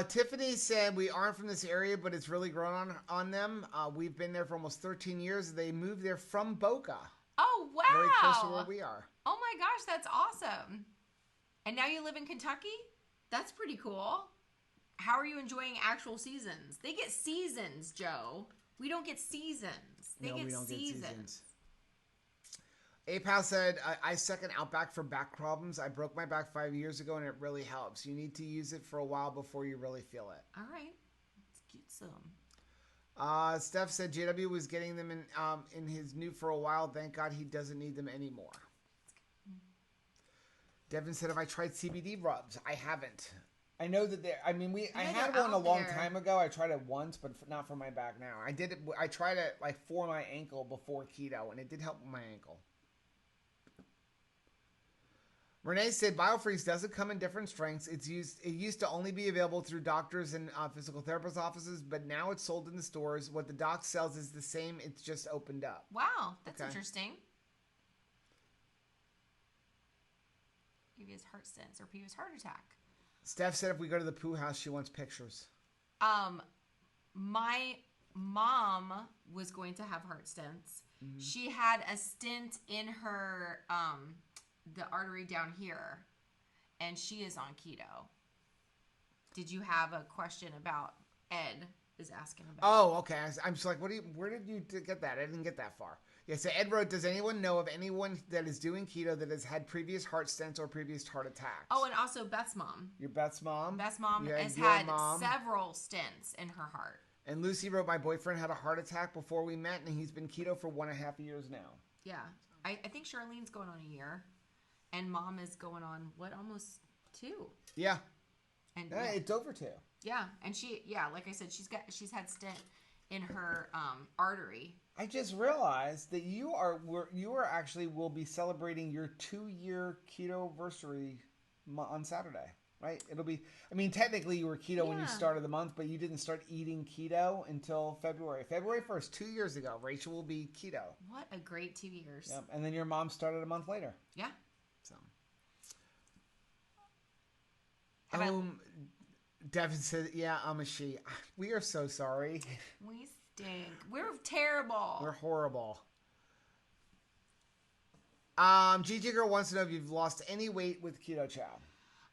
Speaker 1: Tiffany said, we aren't from this area, but it's really grown on them. We've been there for almost 13 years. They moved there from Boca.
Speaker 2: Oh, wow.
Speaker 1: Very close to where we are.
Speaker 2: Oh my gosh, that's awesome. And now you live in Kentucky? That's pretty cool. How are you enjoying actual seasons? They get seasons, Joe. We don't get seasons. They get seasons.
Speaker 1: APAL said, I second Outback for back problems. I broke my back 5 years ago and it really helps. You need to use it for a while before you really feel it.
Speaker 2: All right. Let's get some.
Speaker 1: Steph said JW was getting them in his new for a while. Thank God he doesn't need them anymore. Devin said, have I tried CBD rubs? I haven't. I know that I had one a long time ago. I tried it once, but not for my back now. I tried it like for my ankle before keto, and it did help with my ankle. Renee said, BioFreeze doesn't come in different strengths. It used to only be available through doctors and physical therapist offices, but now it's sold in the stores. What the doc sells is the same. It's just opened up.
Speaker 2: Wow, that's interesting. Previous heart stents or previous heart attack.
Speaker 1: Steph said if we go to the poo house, she wants pictures.
Speaker 2: My mom was going to have heart stents. Mm-hmm. She had a stent in her the artery down here, and she is on keto. Did you have a question about Ed is asking about?
Speaker 1: Oh, okay. I'm just like, where did you get that? I didn't get that far. Yeah, so Ed wrote, does anyone know of anyone that is doing keto that has had previous heart stents or previous heart attacks?
Speaker 2: Oh, and also Beth's mom.
Speaker 1: Your Beth's mom?
Speaker 2: Beth's mom has had several stents in her heart.
Speaker 1: And Lucy wrote, my boyfriend had a heart attack before we met, and he's been keto for 1.5 years now.
Speaker 2: Yeah. I think Charlene's going on a year. And mom is going on, almost 2?
Speaker 1: Yeah.
Speaker 2: And
Speaker 1: it's over 2.
Speaker 2: Yeah. And like I said, she's had stent in her artery.
Speaker 1: I just realized that you are actually will be celebrating your 2-year keto-versary on Saturday, right? It'll be, technically you were keto when you started the month, but you didn't start eating keto until February. February 1st, 2 years ago, Rachel will be keto.
Speaker 2: What a great 2 years.
Speaker 1: Yep. And then your mom started a month later.
Speaker 2: Yeah.
Speaker 1: So. Devin said, yeah, I'm a she. We are so sorry.
Speaker 2: We stink. We're terrible.
Speaker 1: We're horrible. Gigi Girl wants to know if you've lost any weight with Keto Chow.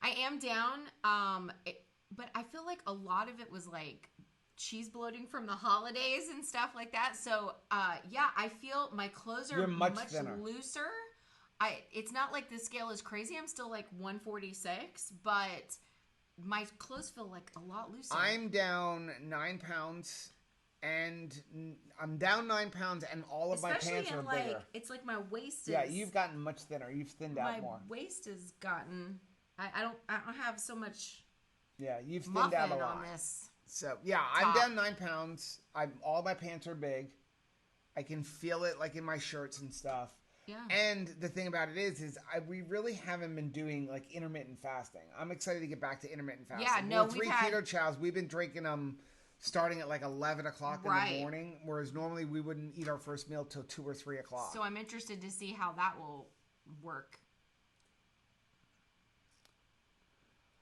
Speaker 2: I am down, but I feel like a lot of it was like cheese bloating from the holidays and stuff like that. So, I feel my clothes are much looser. It's not like the scale is crazy. I'm still like 146, but my clothes feel like a lot looser.
Speaker 1: I'm down 9 pounds, and I'm down 9 pounds, and all of my pants are bigger.
Speaker 2: It's like my waist is.
Speaker 1: Yeah, you've gotten much thinner. You've thinned out more.
Speaker 2: My waist has gotten. I don't have so much.
Speaker 1: Yeah, you've thinned out a lot
Speaker 2: on this.
Speaker 1: So yeah, I'm down 9 pounds. All my pants are big. I can feel it like in my shirts and stuff.
Speaker 2: Yeah.
Speaker 1: And the thing about it is we really haven't been doing like intermittent fasting. I'm excited to get back to intermittent fasting.
Speaker 2: Yeah, no,
Speaker 1: we've had Keto Chows. We've been drinking them starting at like 11 o'clock in the morning, whereas normally we wouldn't eat our first meal till 2 or 3 o'clock.
Speaker 2: So I'm interested to see how that will work.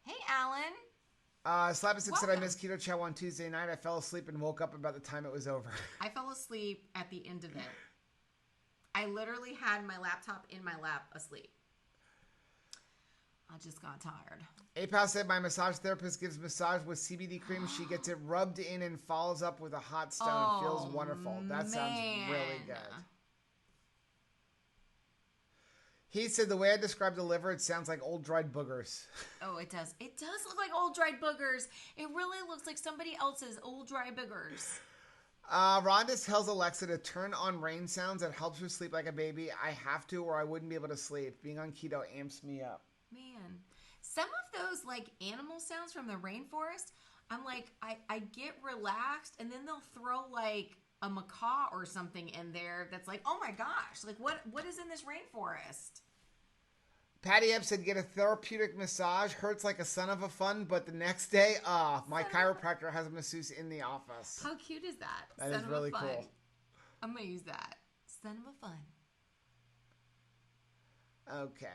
Speaker 2: Hey, Alan.
Speaker 1: Slapstick said, I missed Keto Chow on Tuesday night. I fell asleep and woke up about the time it was over.
Speaker 2: I fell asleep at the end of it. I literally had my laptop in my lap asleep. I just got tired.
Speaker 1: APAL said, my massage therapist gives massage with CBD cream. She gets it rubbed in and follows up with a hot stone. It feels wonderful. That sounds really good. He said, the way I described the liver, it sounds like old dried boogers.
Speaker 2: Oh, it does. It does look like old dried boogers. It really looks like somebody else's old dry boogers.
Speaker 1: Rhonda tells Alexa to turn on rain sounds. That helps her sleep like a baby. I have to or I wouldn't be able to sleep. Being on keto amps me up.
Speaker 2: Man, some of those like animal sounds from the rainforest, I'm like, I get relaxed and then they'll throw like a macaw or something in there that's like, oh my gosh, like what is in this rainforest?
Speaker 1: Patty Ebb said, get a therapeutic massage. Hurts like a son of a fun, but the next day, my chiropractor has a masseuse in the office.
Speaker 2: How cute is that?
Speaker 1: That is really cool.
Speaker 2: I'm going to use that. Son of a fun.
Speaker 1: Okay.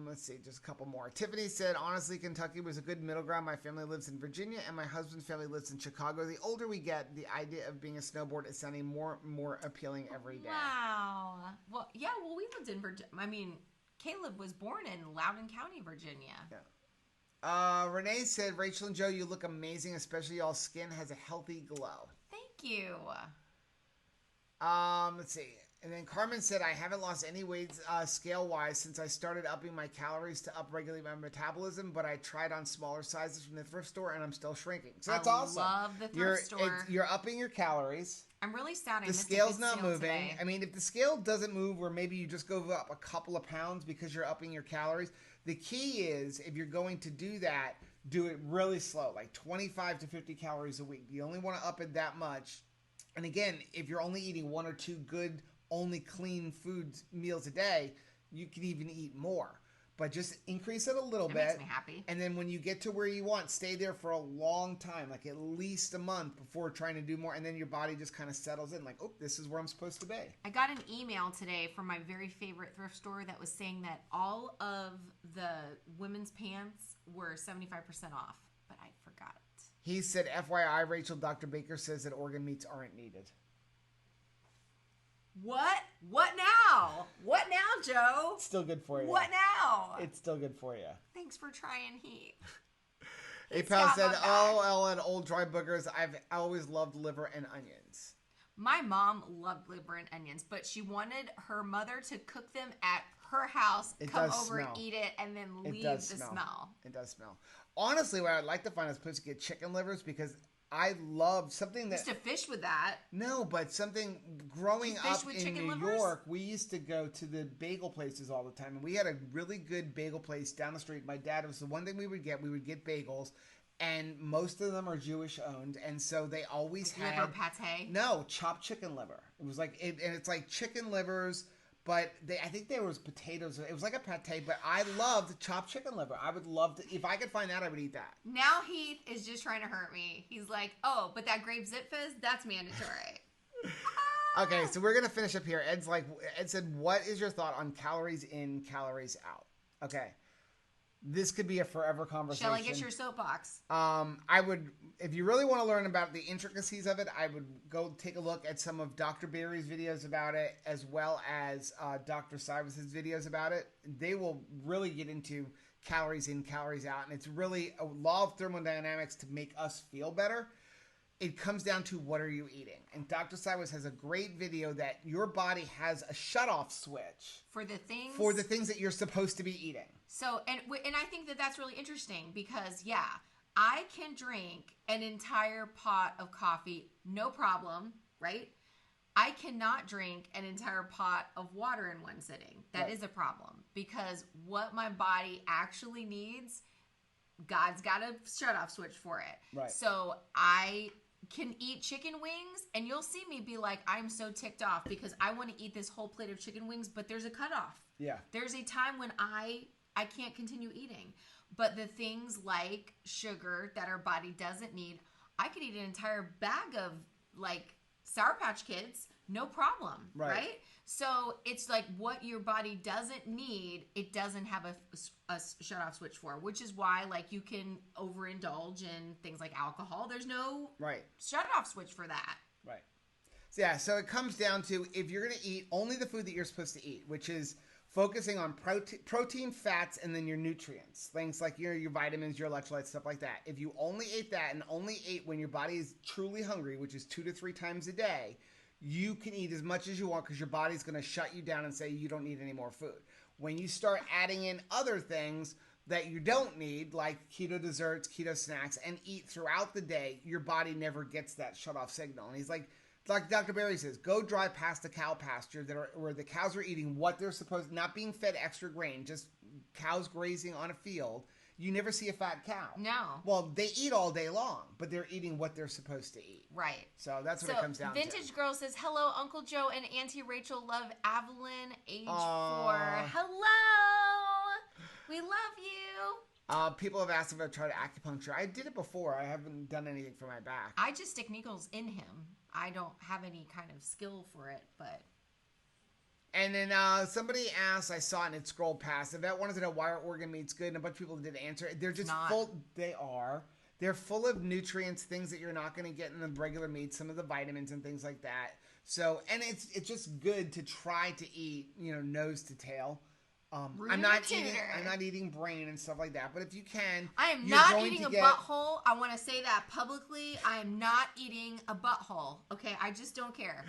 Speaker 1: Let's see, just a couple more. Tiffany said, honestly, Kentucky was a good middle ground. My family lives in Virginia, and my husband's family lives in Chicago. The older we get, the idea of being a snowboard is sounding more and more appealing every day.
Speaker 2: Wow. Well, yeah, we lived in Virginia. I mean, Caleb was born in Loudoun County, Virginia.
Speaker 1: Yeah. Renee said, Rachel and Joe, you look amazing, especially y'all's skin has a healthy glow.
Speaker 2: Thank you.
Speaker 1: Let's see. And then Carmen said, I haven't lost any weight scale-wise since I started upping my calories to upregulate my metabolism, but I tried on smaller sizes from the thrift store, and I'm still shrinking. So that's awesome.
Speaker 2: I love the thrift store.
Speaker 1: You're upping your calories.
Speaker 2: I'm really sad I
Speaker 1: The
Speaker 2: missed
Speaker 1: scale's
Speaker 2: a good
Speaker 1: not
Speaker 2: sale
Speaker 1: moving.
Speaker 2: today.
Speaker 1: I mean, if the scale doesn't move, or maybe you just go up a couple of pounds because you're upping your calories, the key is, if you're going to do that, do it really slow, like 25 to 50 calories a week. You only want to up it that much. And again, if you're only eating one or two good, only clean meals a day, you can even eat more. But just increase it a little bit.
Speaker 2: Makes me happy.
Speaker 1: And then when you get to where you want, stay there for a long time, like at least a month before trying to do more. And then your body just kind of settles in, like, oh, this is where I'm supposed to be.
Speaker 2: I got an email today from my very favorite thrift store that was saying that all of the women's pants were 75% off, but I forgot.
Speaker 1: He said, FYI, Rachel, Dr. Baker says that organ meats aren't needed.
Speaker 2: What? What now? What now, Joe?
Speaker 1: It's still good for you.
Speaker 2: What now?
Speaker 1: It's still good for you.
Speaker 2: Thanks for trying heat.
Speaker 1: Apal said, LOL and old dry boogers. I've always loved liver and onions.
Speaker 2: My mom loved liver and onions, but she wanted her mother to cook them at her house, come over and eat it, and then leave the smell.
Speaker 1: It does smell. Honestly, what I'd like to find is a place to get chicken livers, because I love something that...
Speaker 2: Used to fish with that.
Speaker 1: No, but something... Growing up in New York, we used to go to the bagel places all the time. And we had a really good bagel place down the street. My dad, it was the one thing we would get. We would get bagels. And most of them are Jewish owned. And so they always had...
Speaker 2: Liver pate?
Speaker 1: No, chopped chicken liver. It was like... and it's like chicken livers... But I think there was potatoes. It was like a pate, but I loved chopped chicken liver. I would love to. If I could find that, I would eat that.
Speaker 2: Now Heath is just trying to hurt me. He's like, oh, but that grape zit fizz, that's mandatory.
Speaker 1: Okay, so we're going to finish up here. Ed said, what is your thought on calories in, calories out? Okay. This could be a forever conversation.
Speaker 2: Shall I get your soapbox?
Speaker 1: I would, if you really want to learn about the intricacies of it, I would go take a look at some of Dr. Berry's videos about it, as well as Dr. Cyrus's videos about it. They will really get into calories in, calories out, and it's really a law of thermodynamics to make us feel better. It comes down to, what are you eating? And Dr. Cyrus has a great video that your body has a shutoff switch
Speaker 2: for the things
Speaker 1: that you're supposed to be eating.
Speaker 2: So, and I think that that's really interesting, because, yeah, I can drink an entire pot of coffee, no problem, right? I cannot drink an entire pot of water in one sitting. That is a problem, because what my body actually needs, God's got a shutoff switch for it.
Speaker 1: Right.
Speaker 2: So I can eat chicken wings, and you'll see me be like, I'm so ticked off because I want to eat this whole plate of chicken wings, but there's a cutoff.
Speaker 1: Yeah.
Speaker 2: There's a time when I can't continue eating. But the things like sugar that our body doesn't need, I could eat an entire bag of, like, Sour Patch Kids, no problem, right? So it's like, what your body doesn't need, it doesn't have a shut-off switch for, which is why, like, you can overindulge in things like alcohol. There's no shut-off switch for that.
Speaker 1: Right. So, yeah, so it comes down to, if you're going to eat only the food that you're supposed to eat, which is focusing on protein, fats, and then your nutrients. Things like your vitamins, your electrolytes, stuff like that. If you only ate that and only ate when your body is truly hungry, which is 2 to 3 times a day, you can eat as much as you want, because your body's going to shut you down and say you don't need any more food. When you start adding in other things that you don't need, like keto desserts, keto snacks, and eat throughout the day, your body never gets that shut-off signal. And he's like Dr. Berry says, go drive past the cow pasture where the cows are eating what they're supposed, not being fed extra grain, just cows grazing on a field, you never see a fat cow.
Speaker 2: No.
Speaker 1: Well, they eat all day long, but they're eating what they're supposed to eat.
Speaker 2: Right.
Speaker 1: So that's what it comes down
Speaker 2: Vintage
Speaker 1: to.
Speaker 2: Girl says, hello, Uncle Joe and Auntie Rachel love Evelyn, age 4. Hello. We love you.
Speaker 1: People have asked if I've tried acupuncture. I did it before. I haven't done anything for my back.
Speaker 2: I just stick needles in him. I don't have any kind of skill for it, but...
Speaker 1: And then somebody asked, I saw it and it scrolled past. The vet wanted to know why our organ meat's good, and a bunch of people did answer. They're just full. They are. They're full of nutrients, things that you're not going to get in the regular meat, some of the vitamins and things like that. So, and it's just good to try to eat, nose to tail. I'm not eating brain and stuff like that. But if you can,
Speaker 2: I am not eating a butthole. I want to say that publicly. I am not eating a butthole. Okay, I just don't care.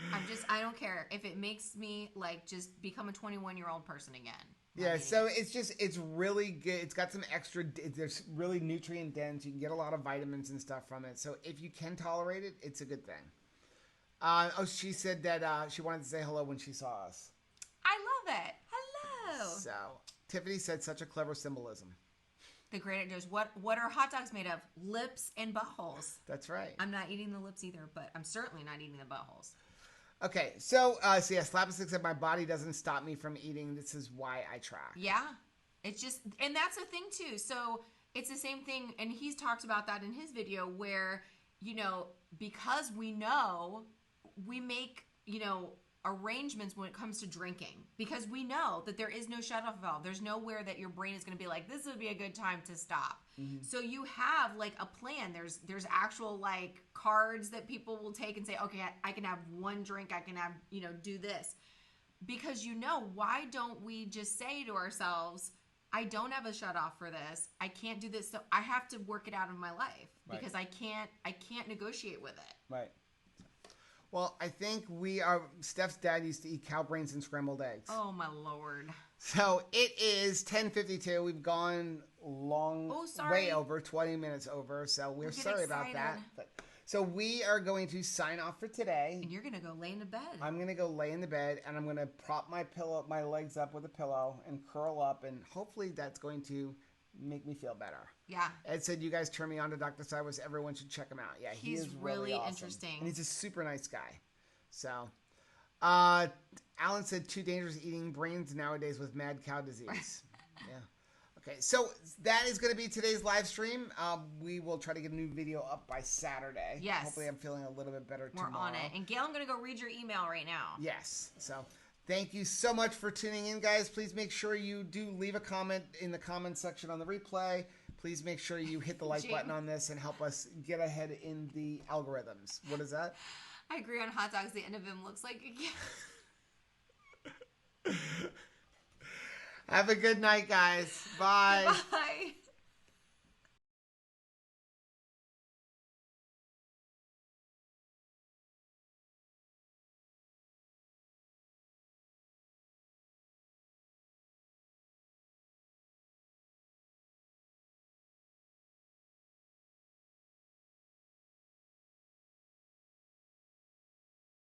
Speaker 2: I don't care if it makes me just become a 21-year-old person again.
Speaker 1: Yeah, so it's really good. It's got some extra. There's really nutrient dense. You can get a lot of vitamins and stuff from it. So if you can tolerate it, it's a good thing. She said that she wanted to say hello when she saw us.
Speaker 2: I love it.
Speaker 1: So, Tiffany said such a clever symbolism.
Speaker 2: The great actors. What are hot dogs made of? Lips and buttholes.
Speaker 1: That's right.
Speaker 2: I'm not eating the lips either, but I'm certainly not eating the buttholes.
Speaker 1: Okay, so Slapstick said my body doesn't stop me from eating. This is why I track.
Speaker 2: Yeah, it's just, and that's the thing too. So it's the same thing, and he's talked about that in his video where, because we know, we make, arrangements when it comes to drinking, because we know that there is no shut-off valve. There's nowhere that your brain is going to be like, this would be a good time to stop. Mm-hmm. So you have a plan. There's actual cards that people will take and say, okay, I can have one drink. I can have, do this, because why don't we just say to ourselves, I don't have a shut-off for this. I can't do this. So I have to work it out in my life because I can't negotiate with it.
Speaker 1: Right. Well, I think Steph's dad used to eat cow brains and scrambled eggs.
Speaker 2: Oh, my Lord.
Speaker 1: So it is 10:52. We've gone way over, 20 minutes over. So we're sorry about that. So we are going to sign off for today.
Speaker 2: And you're going to go lay in the bed.
Speaker 1: I'm going to go lay in the bed, and I'm going to prop my legs up with a pillow and curl up, and hopefully that's going to make me feel better.
Speaker 2: Yeah.
Speaker 1: Ed said, you guys turn me on to Dr. Cyrus. Everyone should check him out. Yeah, he's really awesome.
Speaker 2: Interesting.
Speaker 1: And he's a super nice guy. So, Alan said, too dangerous eating brains nowadays with mad cow disease. Yeah. Okay, so that is going to be today's live stream. We will try to get a new video up by Saturday.
Speaker 2: Yes.
Speaker 1: Hopefully I'm feeling a little bit better tomorrow.
Speaker 2: We're on it. And Gail, I'm going to go read your email right now.
Speaker 1: Yes. So thank you so much for tuning in, guys. Please make sure you do leave a comment in the comment section on the replay. Please make sure you hit the like button on this and help us get ahead in the algorithms. What is that?
Speaker 2: I agree on hot dogs. The end of him looks like a
Speaker 1: Have a good night, guys. Bye.
Speaker 2: Bye.